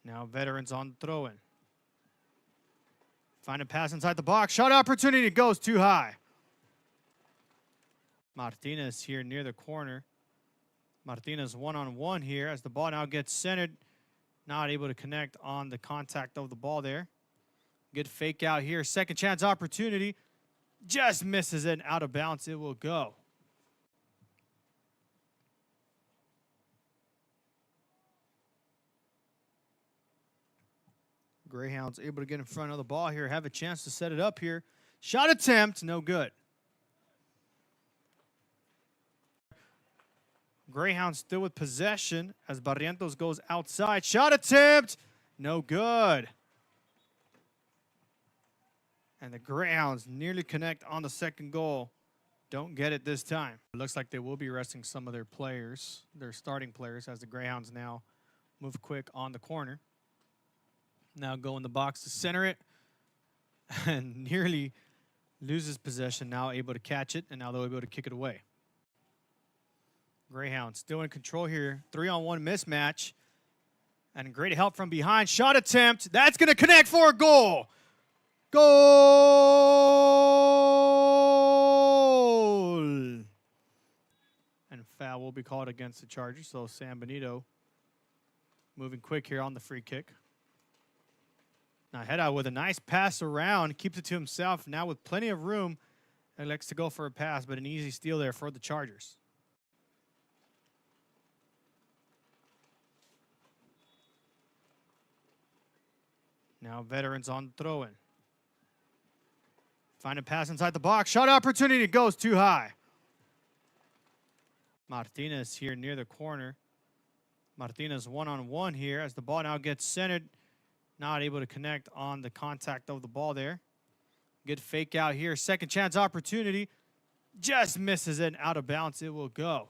Now veterans on the throw-in. Find a pass inside the box. Shot opportunity goes too high. Martinez here near the corner. Martinez one-on-one here as the ball now gets centered. Not able to connect on the contact of the ball there. Good fake out here. Second chance opportunity. Just misses it, out of bounds. It will go. Greyhounds able to get in front of the ball here. Have a chance to set it up here. Shot attempt, no good. Greyhounds still with possession as Barrientos goes outside. Shot attempt, no good. And the Greyhounds nearly connect on the second goal. Don't get it this time. It looks like they will be resting some of their players, their starting players, as the Greyhounds now move quick on the corner. Now go in the box to center it. And nearly loses possession. Now able to catch it, and now they're able to kick it away. Greyhounds still in control here. 3-on-1 mismatch. And great help from behind. Shot attempt. That's going to connect for a goal. Goal! And foul will be called against the Chargers. So San Benito moving quick here on the free kick. Now head out with a nice pass around. Keeps it to himself. Now with plenty of room. Elects to go for a pass, but an easy steal there for the Chargers. Now veterans on the throw-in. Find a pass inside the box. Shot opportunity goes too high. Martinez here near the corner. Martinez one-on-one here as the ball now gets centered. Not able to connect on the contact of the ball there. Good fake out here. Second chance opportunity. Just misses it, out of bounds. It will go.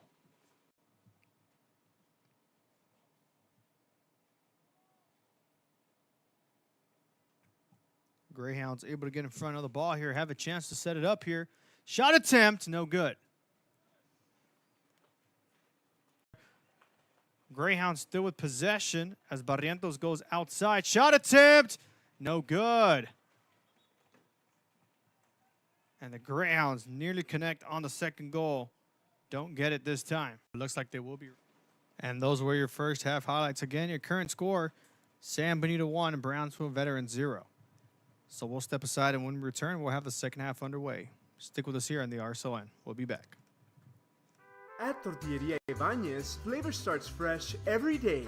Greyhounds able to get in front of the ball here. Have a chance to set it up here. Shot attempt, no good. Greyhounds still with possession as Barrientos goes outside. Shot attempt, no good. And the Greyhounds nearly connect on the second goal. Don't get it this time. It looks like they will be. And those were your first half highlights. Again, your current score, San Benito 1 and Brownsville Veterans 0. So we'll step aside, and when we return, we'll have the second half underway. Stick with us here on the RSON. We'll be back. At Tortilleria Ibañez, flavor starts fresh every day.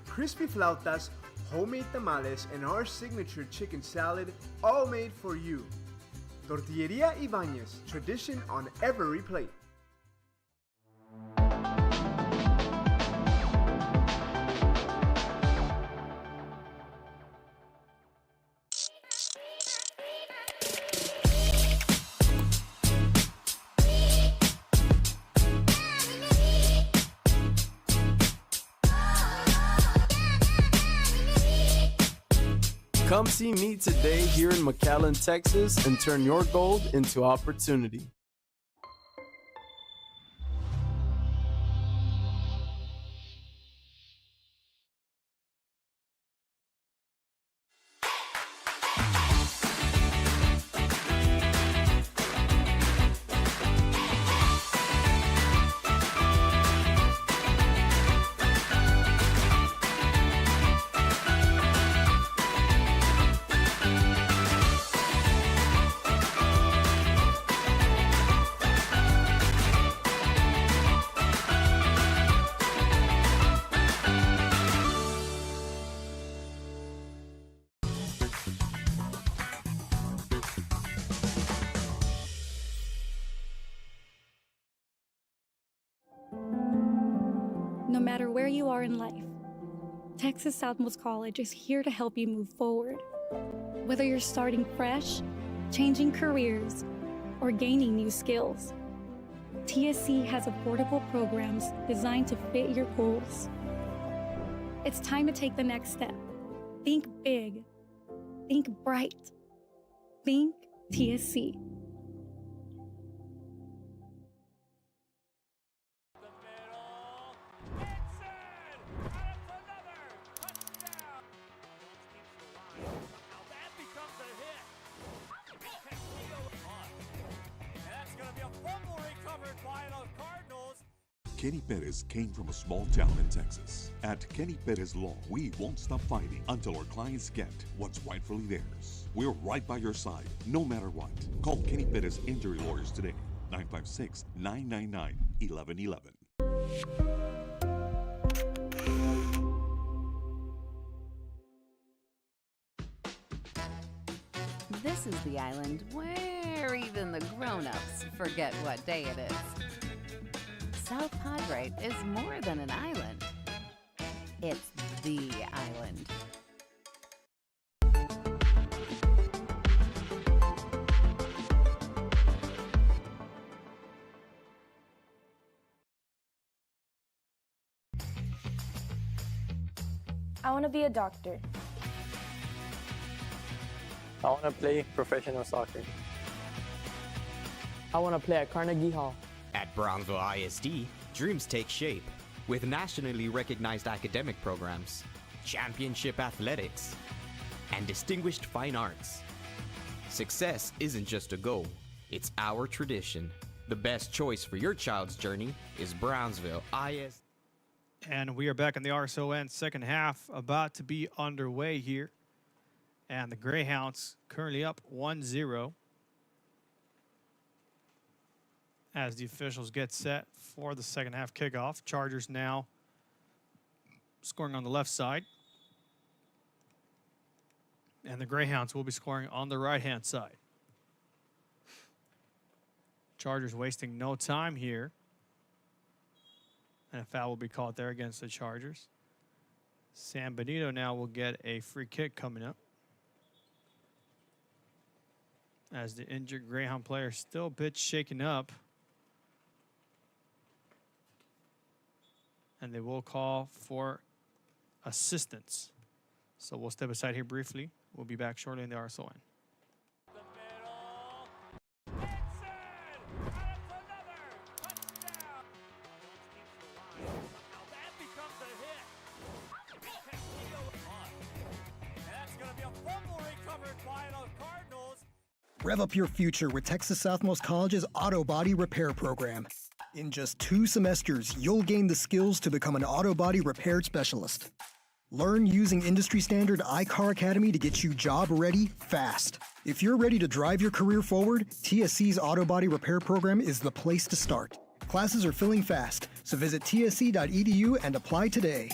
Crispy flautas, homemade tamales, and our signature chicken salad, all made for you. Tortilleria Ibañez, tradition on every plate. Come see me today here in McAllen, Texas, and turn your gold into opportunity. No matter where you are in life, Texas Southmost College is here to help you move forward. Whether you're starting fresh, changing careers, or gaining new skills, TSC has affordable programs designed to fit your goals. It's time to take the next step. Think big. Think bright. Think TSC. Kenny Perez came from a small town in Texas. At Kenny Perez Law, we won't stop fighting until our clients get what's rightfully theirs. We're right by your side, no matter what. Call Kenny Perez Injury Lawyers today, 956-999-1111. This is the island where even the grown-ups forget what day it is. South Padre is more than an island. It's the island. I want to be a doctor. I want to play professional soccer. I want to play at Carnegie Hall. At Brownsville ISD, dreams take shape with nationally recognized academic programs, championship athletics, and distinguished fine arts. Success isn't just a goal, it's our tradition. The best choice for your child's journey is Brownsville ISD. And we are back in the RSON second half, about to be underway here. And the Greyhounds currently up 1-0 as the officials get set for the second half kickoff. Chargers now scoring on the left side. And the Greyhounds will be scoring on the right-hand side. Chargers wasting no time here. And a foul will be called there against the Chargers. Sam Benito now will get a free kick coming up, as the injured Greyhound player still a bit shaken up. And they will call for assistance. So we'll step aside here briefly. We'll be back shortly in the RSON. Rev up your future with Texas Southmost College's Auto Body Repair Program. In just 2 semesters, you'll gain the skills to become an auto body repair specialist. Learn using industry standard iCar Academy to get you job ready fast. If you're ready to drive your career forward, TSC's Auto Body Repair Program is the place to start. Classes are filling fast, so visit tsc.edu and apply today.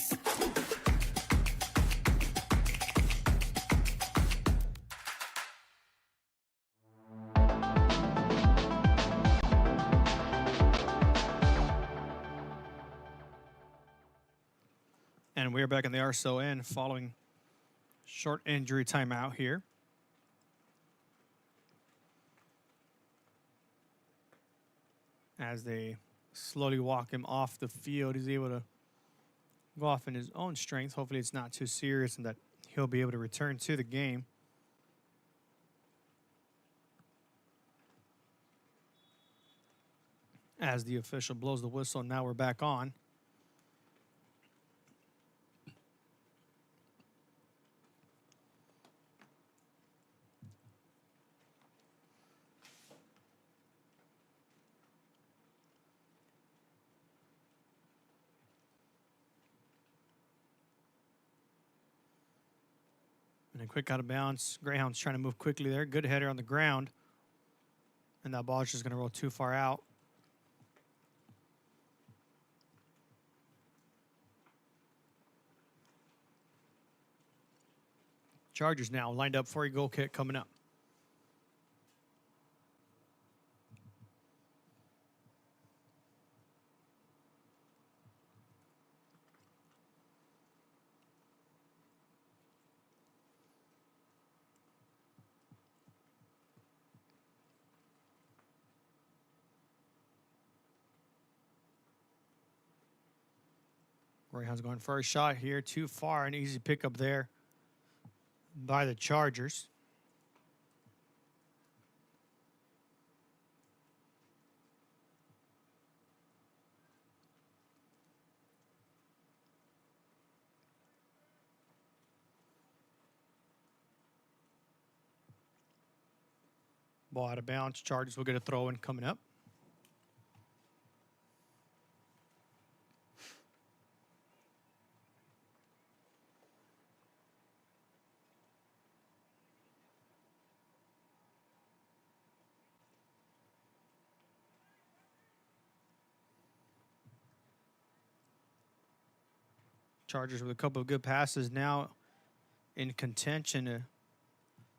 And we're back in the RSON following short injury timeout here. As they slowly walk him off the field, he's able to go off in his own strength. Hopefully it's not too serious and that he'll be able to return to the game. As the official blows the whistle, now we're back on. And a quick out of bounds. Greyhound's trying to move quickly there. Good header on the ground. And that ball is just going to roll too far out. Chargers now lined up for a goal kick coming up. Greyhounds going for a shot here. Too far. An easy pickup there by the Chargers. Ball out of bounds. Chargers will get a throw in coming up. Chargers with a couple of good passes now in contention to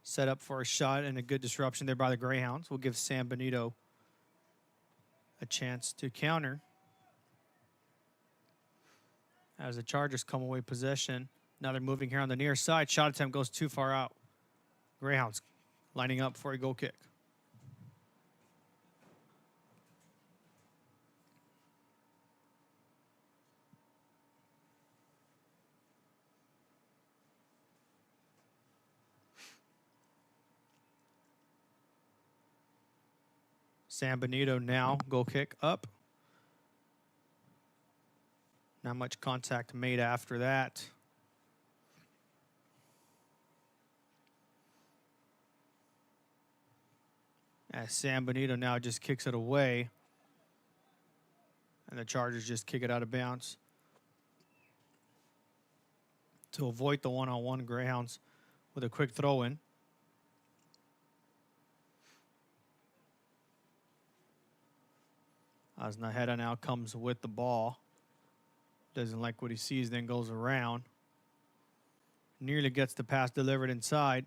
set up for a shot, and a good disruption there by the Greyhounds. We'll give Sam Benito a chance to counter as the Chargers come away possession. Now they're moving here on the near side. Shot attempt goes too far out. Greyhounds lining up for a goal kick. Sam Benito now, goal kick up. Not much contact made after that. As Sam Benito now just kicks it away. And the Chargers just kick it out of bounds. To avoid the one-on-one, Greyhounds with a quick throw-in. As Naheda now comes with the ball. Doesn't like what he sees, then goes around. Nearly gets the pass delivered inside.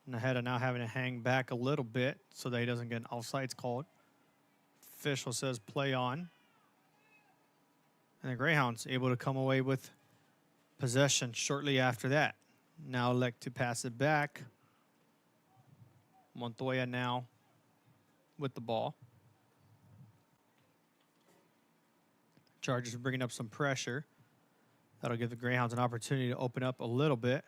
Naheda now having to hang back a little bit so that he doesn't get an offsides called. Official says play on. And the Greyhounds able to come away with possession shortly after that. Now elect to pass it back. Montoya now with the ball. Chargers bringing up some pressure. That'll give the Greyhounds an opportunity to open up a little bit.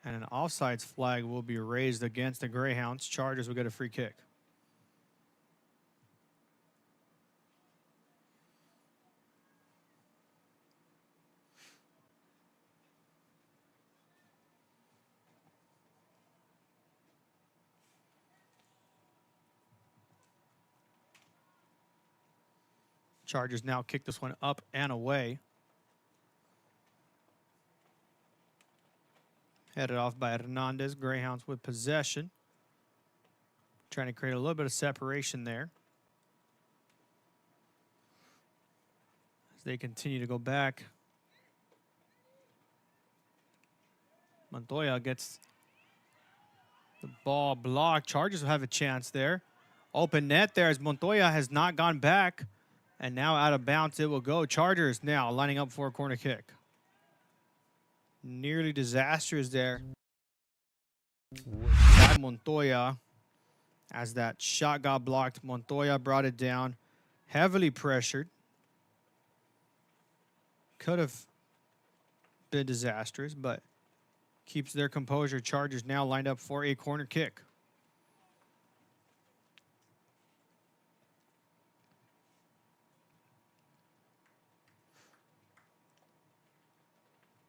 And an offsides flag will be raised against the Greyhounds. Chargers will get a free kick. Chargers now kick this one up and away. Headed off by Hernandez. Greyhounds with possession. Trying to create a little bit of separation there. As they continue to go back. Montoya gets the ball blocked. Chargers will have a chance there. Open net there as Montoya has not gone back. And now out of bounds it will go. Chargers now lining up for a corner kick. Nearly disastrous there by Montoya. As that shot got blocked, Montoya brought it down. Heavily pressured. Could have been disastrous, but keeps their composure. Chargers now lined up for a corner kick.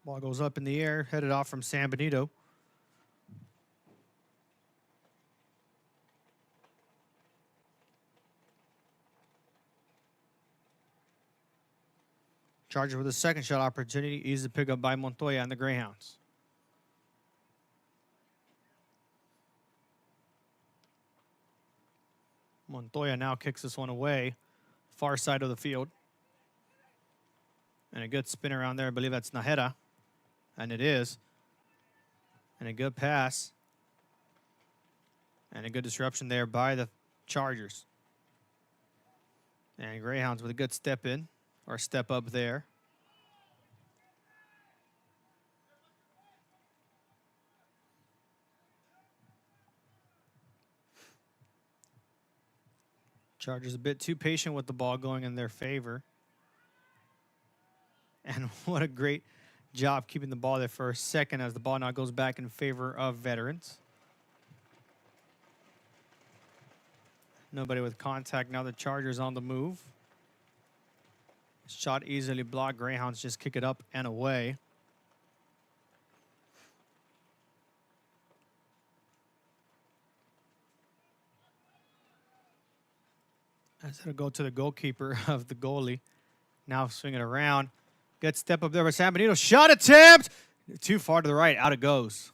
Ball goes up in the air, headed off from San Benito. Chargers with a second shot opportunity. Easy pickup by Montoya and the Greyhounds. Montoya now kicks this one away. Far side of the field. And a good spin around there. I believe that's Naheda. And it is. And a good pass. And a good disruption there by the Chargers. And Greyhounds with a good step in. Or step up there. Chargers a bit too patient with the ball going in their favor. And what a great job keeping the ball there for a second as the ball now goes back in favor of veterans. Nobody with contact. Now the Chargers on the move. Shot easily blocked. Greyhounds just kick it up and away. As it'll go to the goalkeeper of the goalie. Now swing it around. Good step up there by San Benito. Shot attempt! Too far to the right. Out it goes.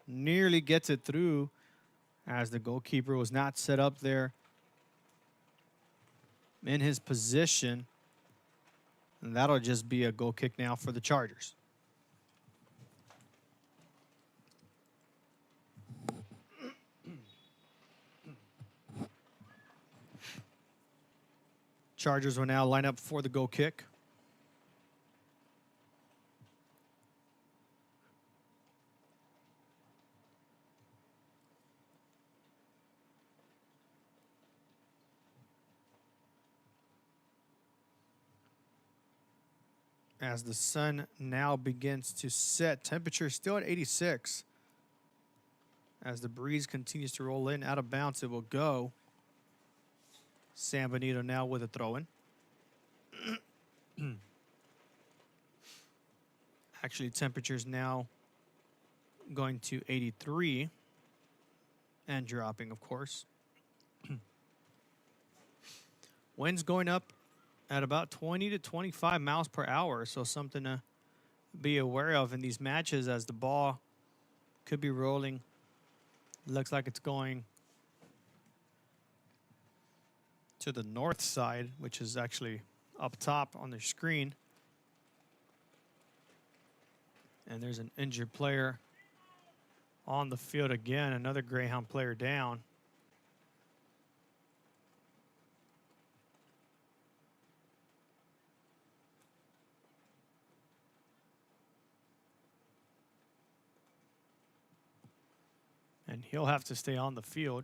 Nearly gets it through as the goalkeeper was not set up there in his position. And that'll just be a goal kick now for the Chargers. Chargers will now line up for the goal kick. As the sun now begins to set, temperature still at 86. As the breeze continues to roll in, out of bounds it will go. San Benito now with a throw-in. Actually, temperature's now going to 83 and dropping, of course. Winds going up at about 20 to 25 miles per hour, so something to be aware of in these matches as the ball could be rolling. Looks like it's going to the north side, which is actually up top on the screen. And there's an injured player on the field again, another Greyhound player down. And he'll have to stay on the field.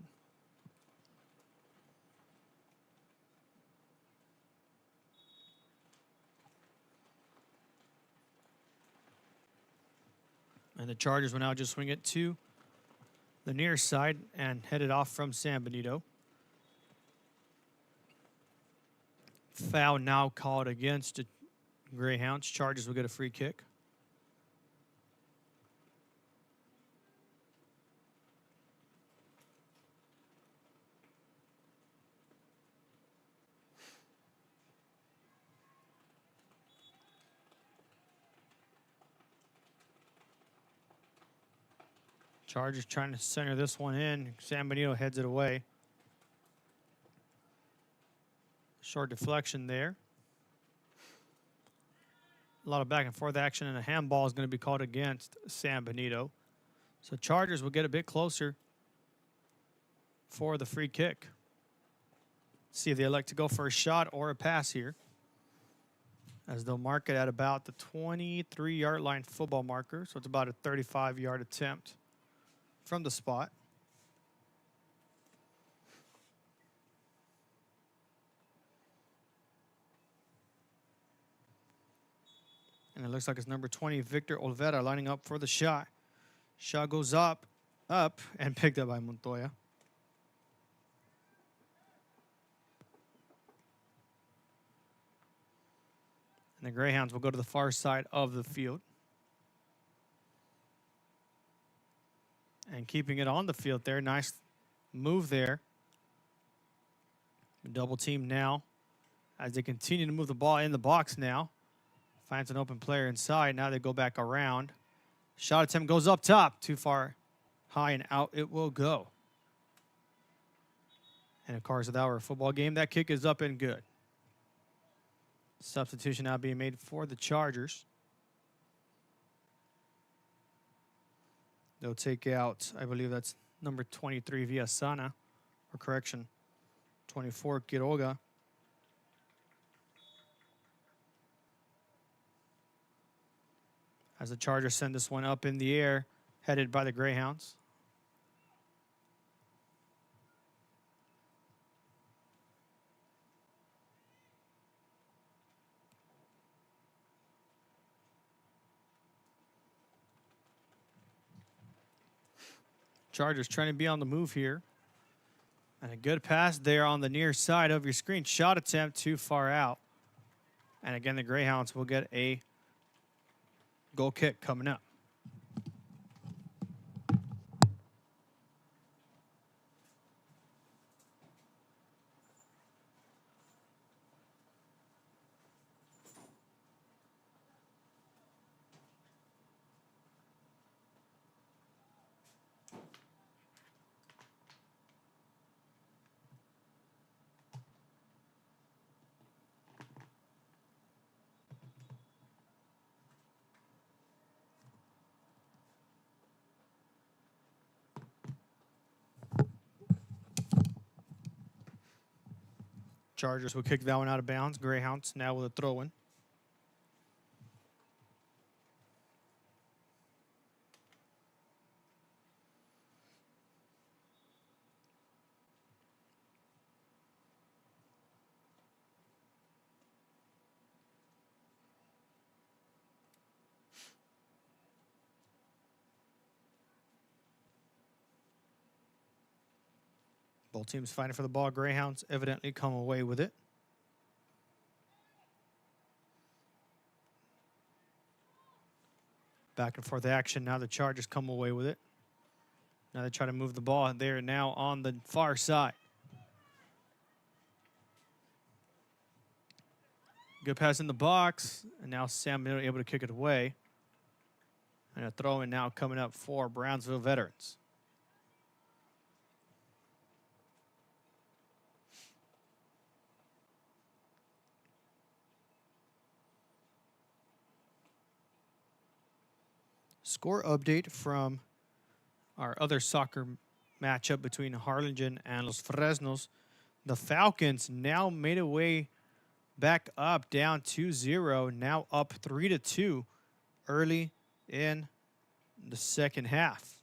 And the Chargers will now just swing it to the near side and head it off from San Benito. Foul now called against the Greyhounds. Chargers will get a free kick. Chargers trying to center this one in. San Benito heads it away. Short deflection there. A lot of back and forth action, and a handball is going to be called against San Benito. So Chargers will get a bit closer for the free kick. See if they elect to go for a shot or a pass here, as they'll mark it at about the 23-yard line football marker. So it's about a 35-yard attempt from the spot. And it looks like it's number 20, Victor Olvera, lining up for the shot. Shot goes up, and picked up by Montoya. And the Greyhounds will go to the far side of the field. And keeping it on the field there. Nice move there. Double team now as they continue to move the ball in the box now. Finds an open player inside. Now they go back around. Shot attempt goes up top. Too far high and out it will go. And of course, with our football game, that kick is up and good. Substitution now being made for the Chargers. They'll take out, I believe that's number 23, Villasana, or correction, 24, Quiroga. As the Chargers send this one up in the air, headed by the Greyhounds. Chargers trying to be on the move here. And a good pass there on the near side of your screen. Shot attempt too far out. And again, the Greyhounds will get a goal kick coming up. Chargers will kick that one out of bounds. Greyhounds now with a throw-in. Both teams fighting for the ball. Greyhounds evidently come away with it. Back and forth action. Now the Chargers come away with it. Now they try to move the ball. They're now on the far side. Good pass in the box. And now San Benito able to kick it away. And a throw-in now coming up for Brownsville veterans. Score update from our other soccer matchup between Harlingen and Los Fresnos. The Falcons now made a way back up, down 2-0, now up 3-2 early in the second half.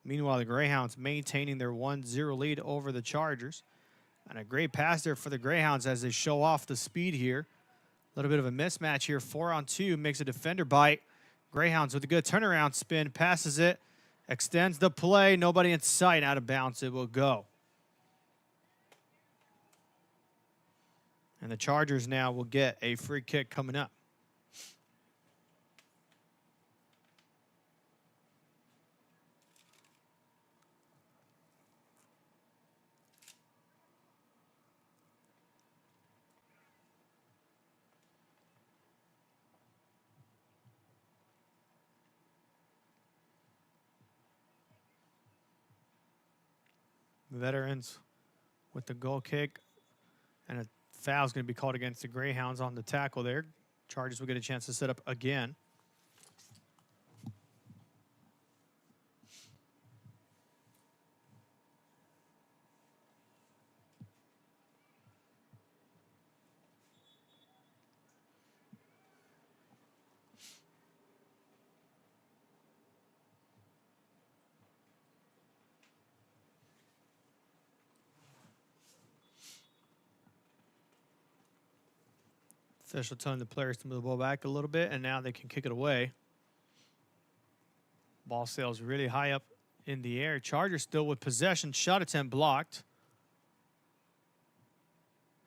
Meanwhile, the Greyhounds maintaining their 1-0 lead over the Chargers. And a great pass there for the Greyhounds as they show off the speed here. A little bit of a mismatch here. 4-on-2 makes a defender bite. Greyhounds with a good turnaround spin, passes it, extends the play. Nobody in sight, out of bounds it will go. And the Chargers now will get a free kick coming up. Veterans with the goal kick, and a foul is going to be called against the Greyhounds on the tackle there. Chargers will get a chance to set up again. Official telling the players to move the ball back a little bit, and now they can kick it away. Ball sails really high up in the air. Chargers still with possession. Shot attempt blocked.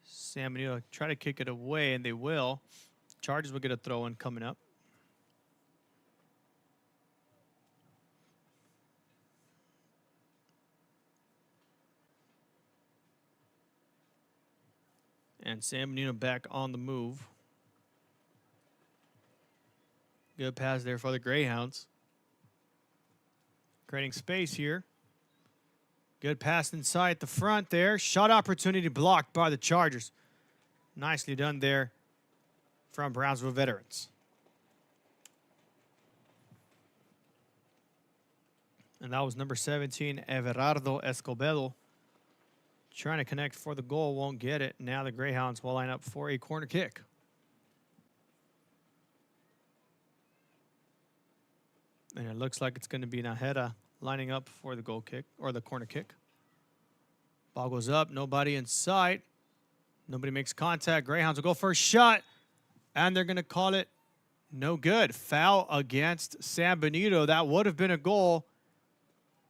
San Benito try to kick it away, and they will. Chargers will get a throw-in coming up. And San Benito back on the move. Good pass there for the Greyhounds. Creating space here. Good pass inside the front there. Shot opportunity blocked by the Chargers. Nicely done there from Brownsville veterans. And that was number 17, Everardo Escobedo. Trying to connect for the goal, won't get it. Now the Greyhounds will line up for a corner kick. And it looks like it's going to be Najera lining up for the goal kick, or the corner kick. Ball goes up, nobody in sight. Nobody makes contact. Greyhounds will go for a shot, and they're going to call it no good. Foul against San Benito. That would have been a goal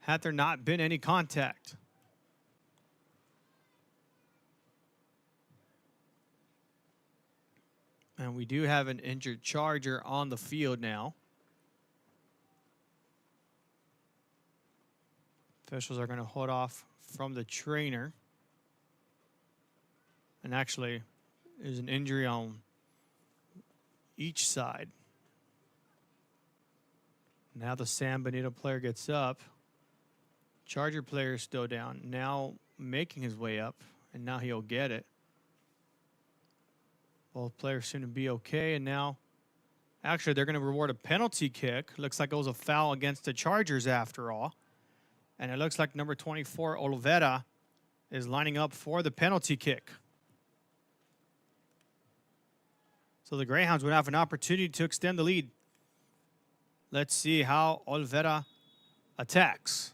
had there not been any contact. And we do have an injured Charger on the field now. Officials are going to hold off from the trainer. And actually, there's an injury on each side. Now the San Benito player gets up. Charger player is still down. Now making his way up, and now he'll get it. Both players seem to be okay, and now, actually, they're going to reward a penalty kick. Looks like it was a foul against the Chargers after all. And it looks like number 24, Olivera, is lining up for the penalty kick. So the Greyhounds would have an opportunity to extend the lead. Let's see how Olvera attacks.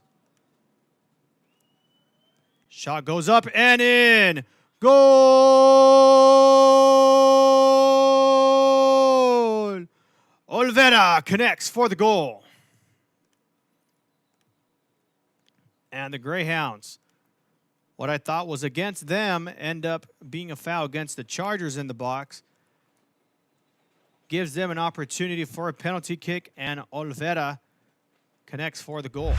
Shot goes up and in. Goal! Olvera connects for the goal. And the Greyhounds, what I thought was against them, end up being a foul against the Chargers in the box. Gives them an opportunity for a penalty kick, and Olvera connects for the goal.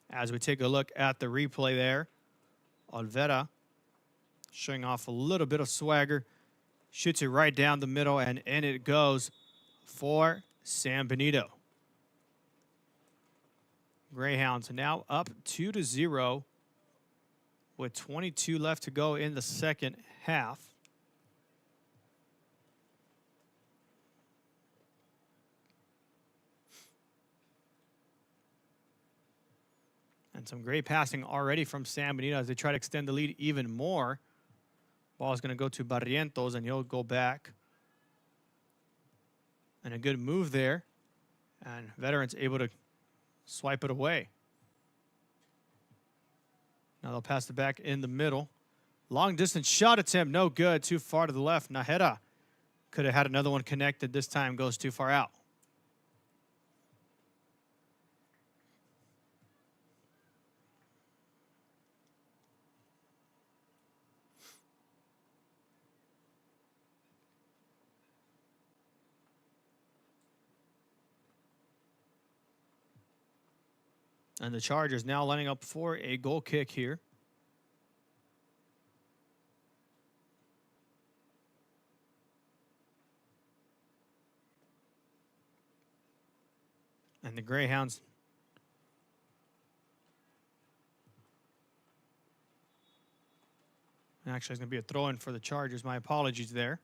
As we take a look at the replay there, Olvera showing off a little bit of swagger, shoots it right down the middle, and in it goes for San Benito. Greyhounds now up 2-0 with 22 left to go in the second half. And some great passing already from San Benito as they try to extend the lead even more. Ball is going to go to Barrientos, and he'll go back. And a good move there. And Veterans able to swipe it away. Now they'll pass it back in the middle. Long distance shot attempt, no good. Too far to the left. Najera could have had another one connected. This time goes too far out. And the Chargers now lining up for a goal kick here. And the Greyhounds actually, it's going to be a throw-in for the Chargers. My apologies there.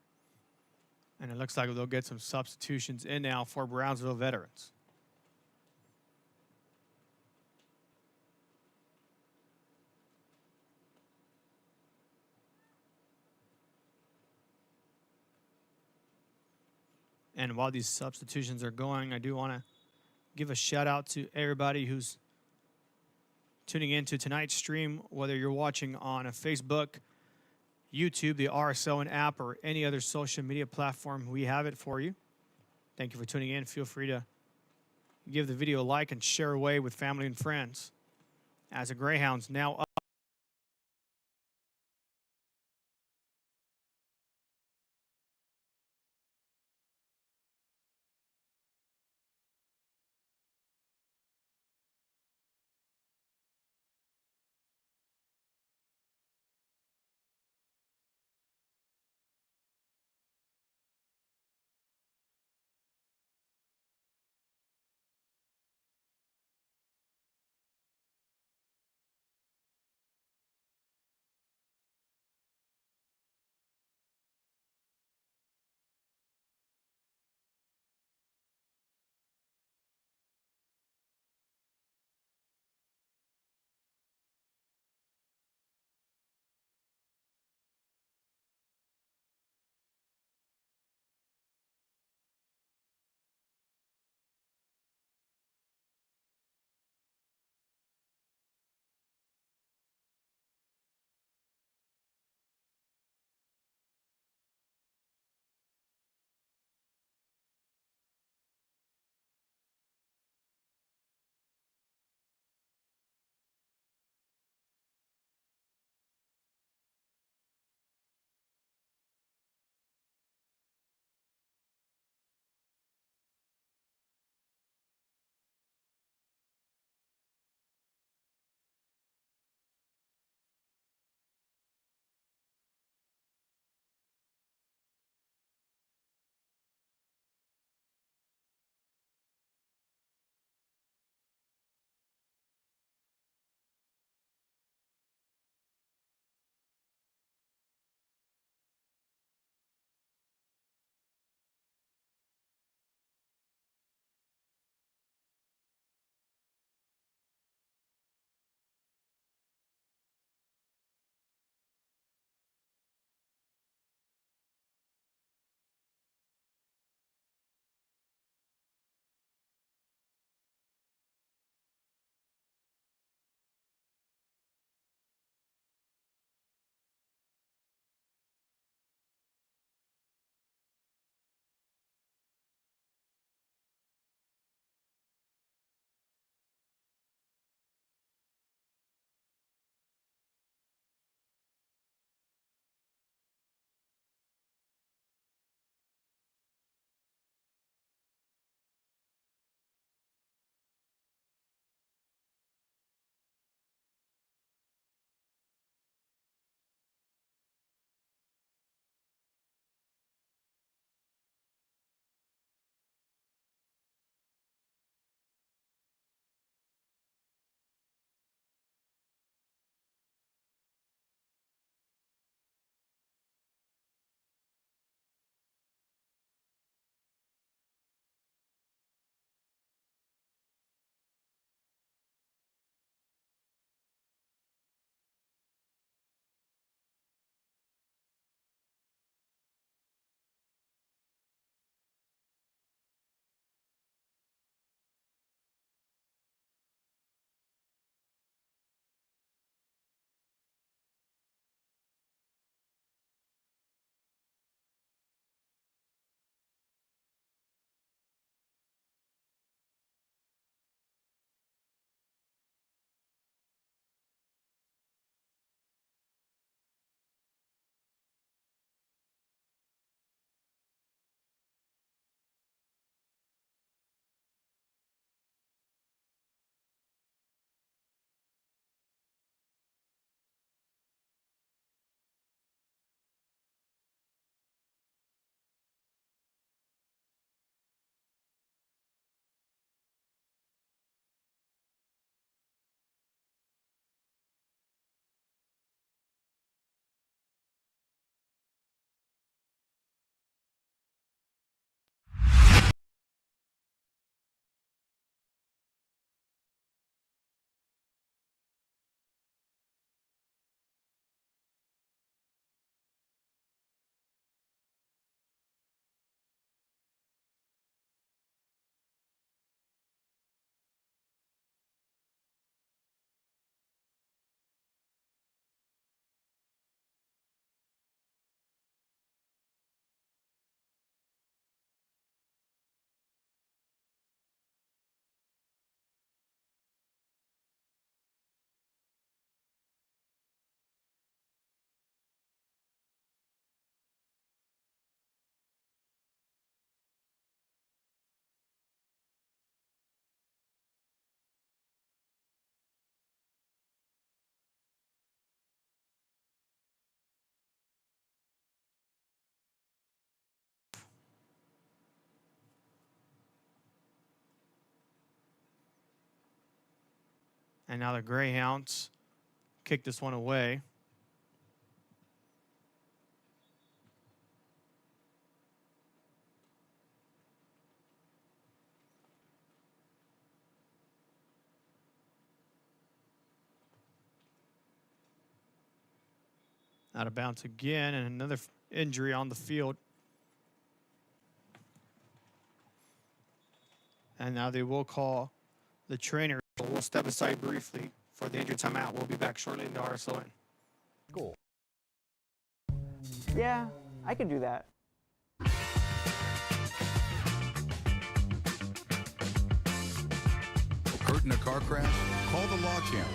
And it looks like they'll get some substitutions in now for Brownsville Veterans. And while these substitutions are going, I do want to give a shout out to everybody who's tuning in to tonight's stream, whether you're watching on a Facebook, YouTube, the RSON app, or any other social media platform. We have it for you. Thank you for tuning in. Feel free to give the video a like and share away with family and friends. As the Greyhounds now up And now the Greyhounds kick this one away. Out of bounds again, and another injury on the field. And now they will call the trainer. We'll step aside briefly for the injury timeout. We'll be back shortly in the RSON. Cool. Yeah, I could do that. Hurt in a car crash? Call the Law Channel.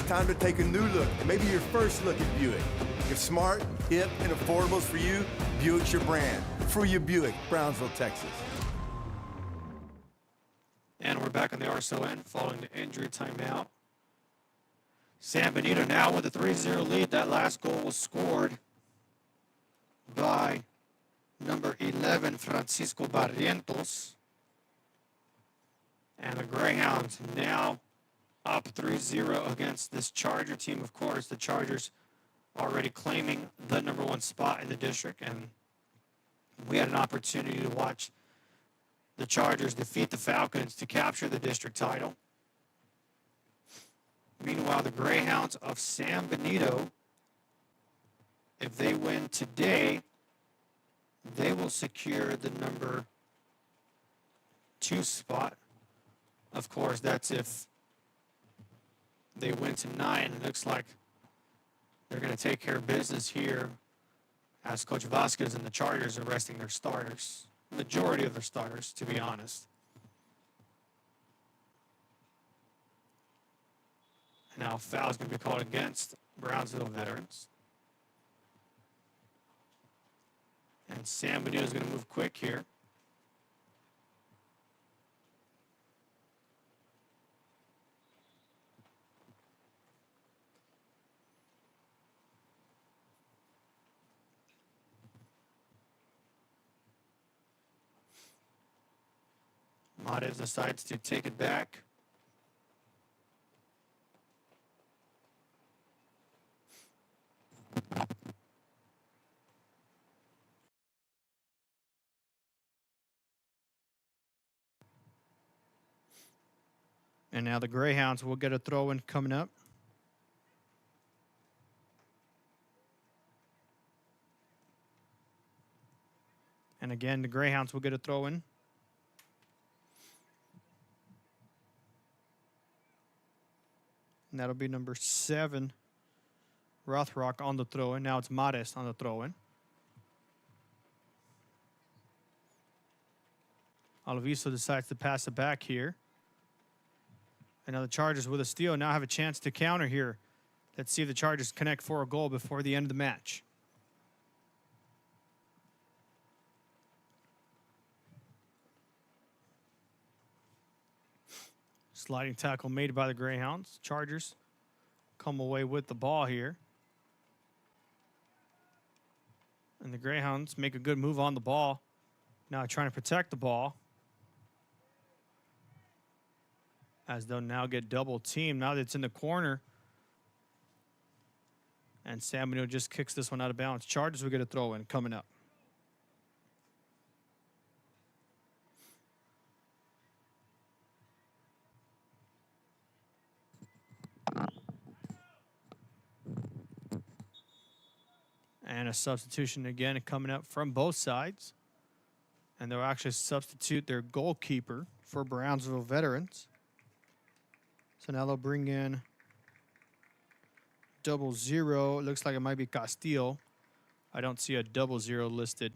Time to take a new look, maybe your first look at Buick. If smart, hip, and affordable is for you, Buick's your brand. For your Buick, Brownsville, Texas. And we're back on the RSON following the injury timeout. San Benito now with a 3-0 lead. That last goal was scored by number 11, Francisco Barrientos. And the Greyhounds now up 3-0 against this Charger team. Of course, the Chargers already claiming the number 1 spot in the district, and we had an opportunity to watch the Chargers defeat the Falcons to capture the district title. Meanwhile, the Greyhounds of San Benito, if they win today, they will secure the number 2 spot. Of course, that's if they win tonight, and it looks like they're going to take care of business here as Coach Vasquez and the Chargers are resting their starters. Majority of their starters, to be honest. And now foul's going to be called against Brownsville veterans. And San Benito is going to move quick here. Mades decides to take it back. And now the Greyhounds will get a throw-in coming up. And again, the Greyhounds will get a throw-in. And that'll be number 7, Rothrock on the throw-in. Now it's Mares on the throw-in. Alviso decides to pass it back here. And now the Chargers with a steal now have a chance to counter here. Let's see if the Chargers connect for a goal before the end of the match. Sliding tackle made by the Greyhounds. Chargers come away with the ball here. And the Greyhounds make a good move on the ball. Now trying to protect the ball. As they'll now get double teamed. Now that it's in the corner. And San Benito just kicks this one out of bounds. Chargers will get a throw in coming up. And a substitution again coming up from both sides. And they'll actually substitute their goalkeeper for Brownsville veterans. So now they'll bring in 00. It looks like it might be Castillo. I don't see a 00 listed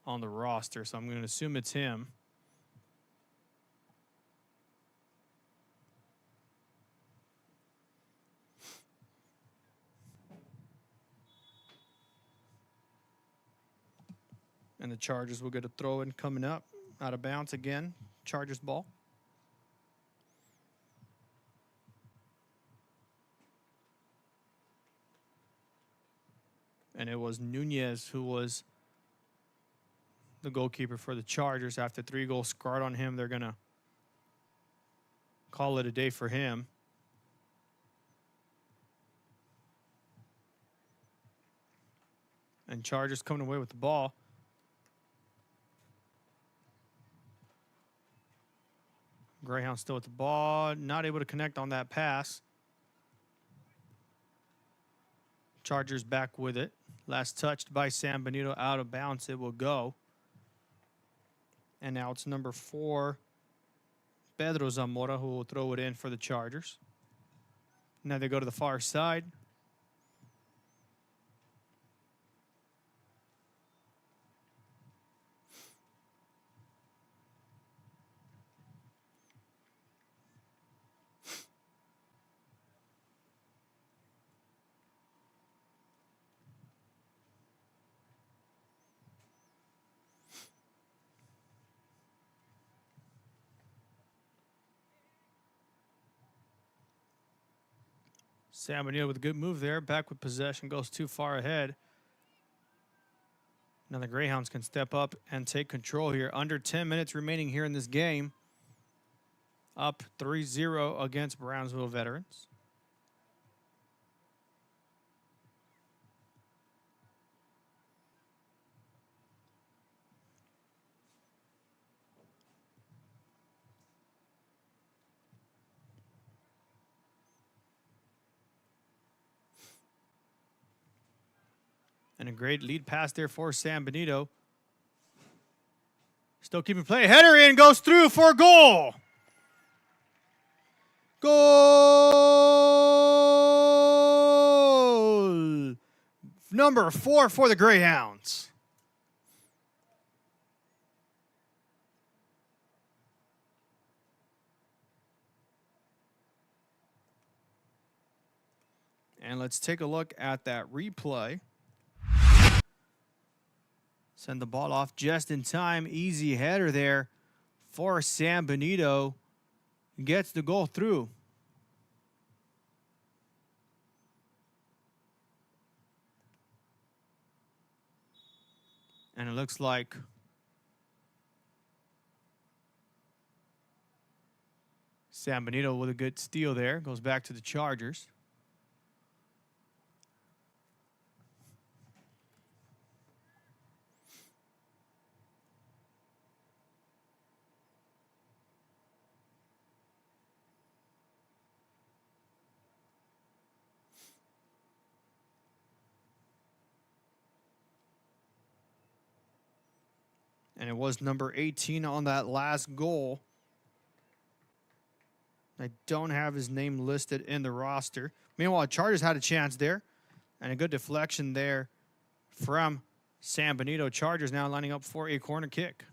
on the roster, so I'm going to assume it's him. And the Chargers will get a throw in coming up. Out of bounds again. Chargers ball. And it was Nunez who was the goalkeeper for the Chargers. After 3 goals scored on him, they're going to call it a day for him. And Chargers coming away with the ball. Greyhound still with the ball. Not able to connect on that pass. Chargers back with it. Last touched by San Benito, out of bounds. It will go. And now it's number 4, Pedro Zamora, who will throw it in for the Chargers. Now they go to the far side. San Benito with a good move there. Back with possession. Goes too far ahead. Now the Greyhounds can step up and take control here. Under 10 minutes remaining here in this game. Up 3-0 against Brownsville Veterans. And a great lead pass there for San Benito. Still keeping play. Header in, goes through for a goal. Goal! Number 4 for the Greyhounds. And let's take a look at that replay. Send the ball off just in time. Easy header there for San Benito. Gets the goal through. And it looks like San Benito with a good steal there. Goes back to the Chargers. And it was number 18 on that last goal. I don't have his name listed in the roster. Meanwhile, Chargers had a chance there. And a good deflection there from San Benito. Chargers now lining up for a corner kick.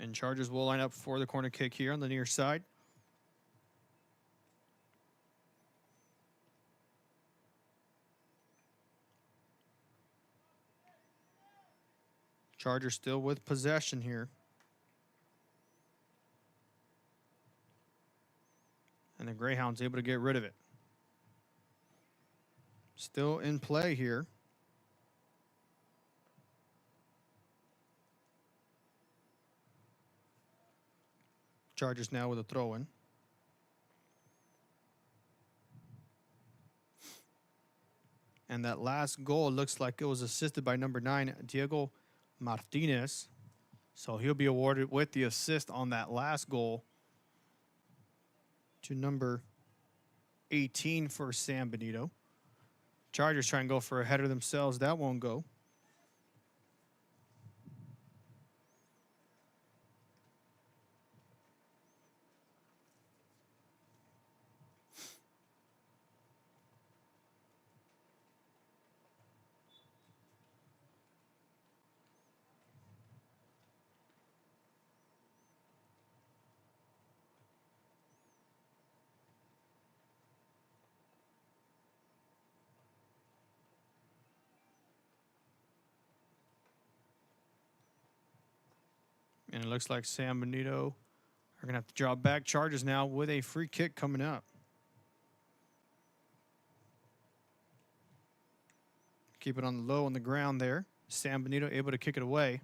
And Chargers will line up for the corner kick here on the near side. Chargers still with possession here. And the Greyhounds able to get rid of it. Still in play here. Chargers now with a throw-in. And that last goal looks like it was assisted by number 9, Diego Martinez. So he'll be awarded with the assist on that last goal to number 18 for San Benito. Chargers try and go for a header themselves. That won't go. And it looks like San Benito are going to have to draw back. Chargers now with a free kick coming up. Keep it on the low on the ground there. San Benito able to kick it away.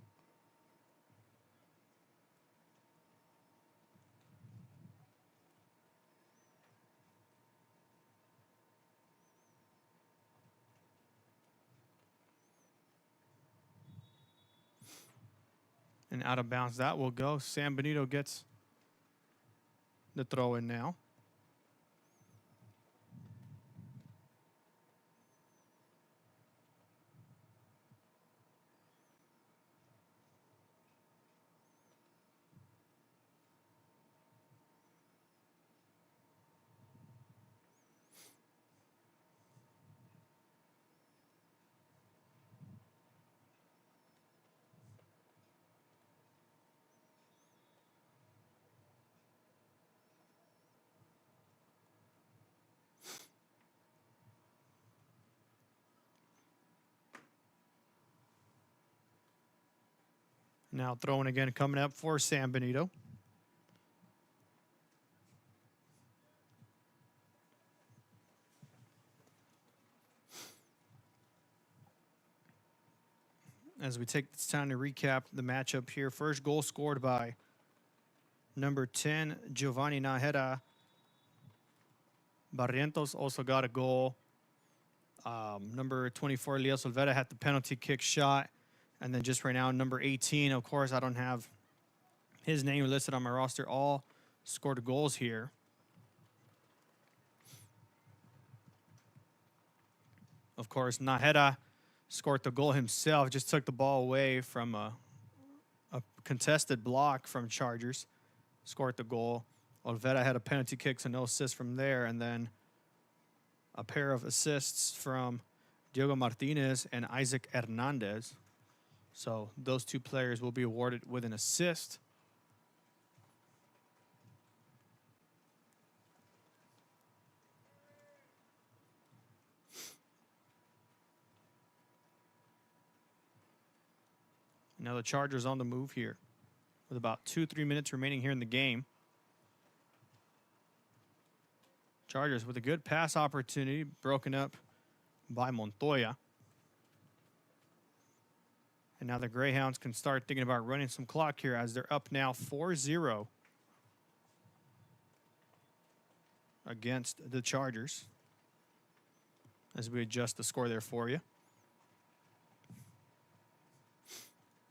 And out of bounds that will go. San Benito gets the throw in now. Now throwing again coming up for San Benito. As we take this time to recap the matchup here. First goal scored by number 10, Giovanni Najera. Barrientos also got a goal. Number 24, Elias Olvera had the penalty kick shot. And then just right now, number 18, of course, I don't have his name listed on my roster. All scored goals here. Of course, Najera scored the goal himself. Just took the ball away from a contested block from Chargers. Scored the goal. Olvera had a penalty kick, so no assist from there. And then a pair of assists from Diego Martinez and Isaac Hernandez. So those two players will be awarded with an assist. Now the Chargers on the move here with about 2-3 minutes remaining here in the game. Chargers with a good pass opportunity, broken up by Montoya. And now the Greyhounds can start thinking about running some clock here as they're up now 4-0 against the Chargers. As we adjust the score there for you.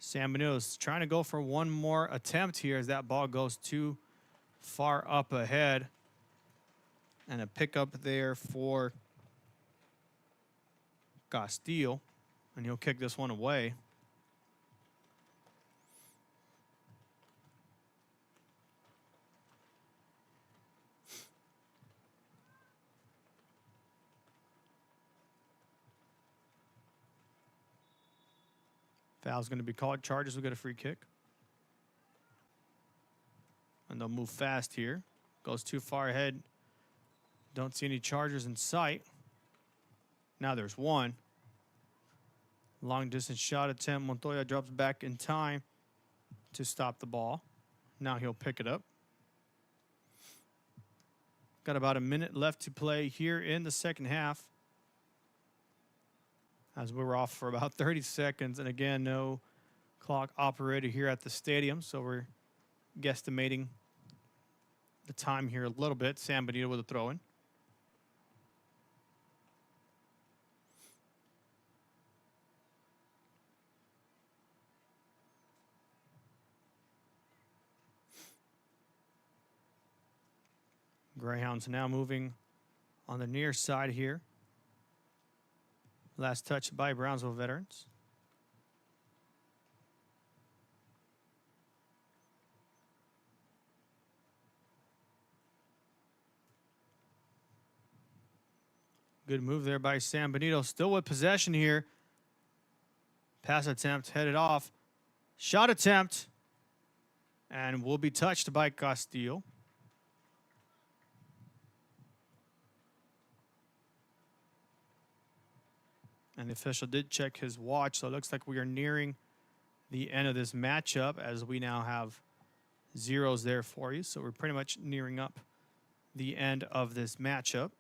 San Benito's trying to go for one more attempt here as that ball goes too far up ahead. And a pickup there for Castillo. And he'll kick this one away. Foul's going to be called. Chargers will get a free kick. And they'll move fast here. Goes too far ahead. Don't see any Chargers in sight. Now there's one. Long distance shot attempt. Montoya drops back in time to stop the ball. Now he'll pick it up. Got about a minute left to play here in the second half. As we were off for about 30 seconds. And again, no clock operator here at the stadium. So we're guesstimating the time here a little bit. San Benito with a throw-in. Greyhounds now moving on the near side here. Last touch by Brownsville veterans. Good move there by San Benito. Still with possession here. Pass attempt headed off. Shot attempt. And will be touched by Castillo. And the official did check his watch, so it looks like we are nearing the end of this matchup, as we now have zeros there for you. So we're pretty much nearing up the end of this matchup.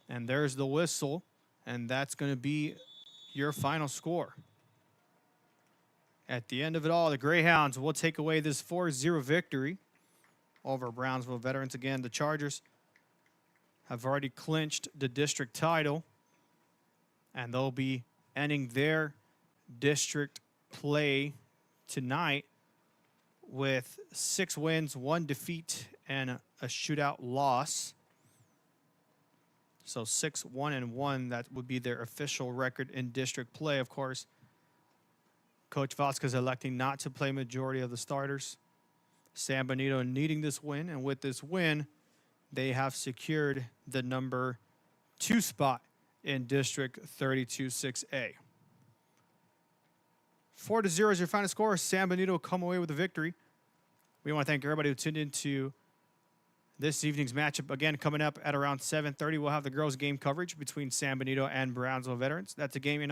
And there's the whistle, and that's going to be your final score. At the end of it all, the Greyhounds will take away this 4-0 victory over Brownsville Veterans. Again, the Chargers have already clinched the district title, and they'll be ending their district play tonight with 6 wins, 1 defeat, and a shootout loss. So 6-1-1, that would be their official record in district play. Of course, Coach Vasquez electing not to play majority of the starters. San Benito needing this win, and with this win, they have secured the number 2 spot in District 32-6A. 4-0 is your final score. San Benito come away with the victory. We want to thank everybody who tuned into this evening's matchup. Again, coming up at around 7:30, we'll have the girls' game coverage between San Benito and Brownsville Veterans. That's a game you're not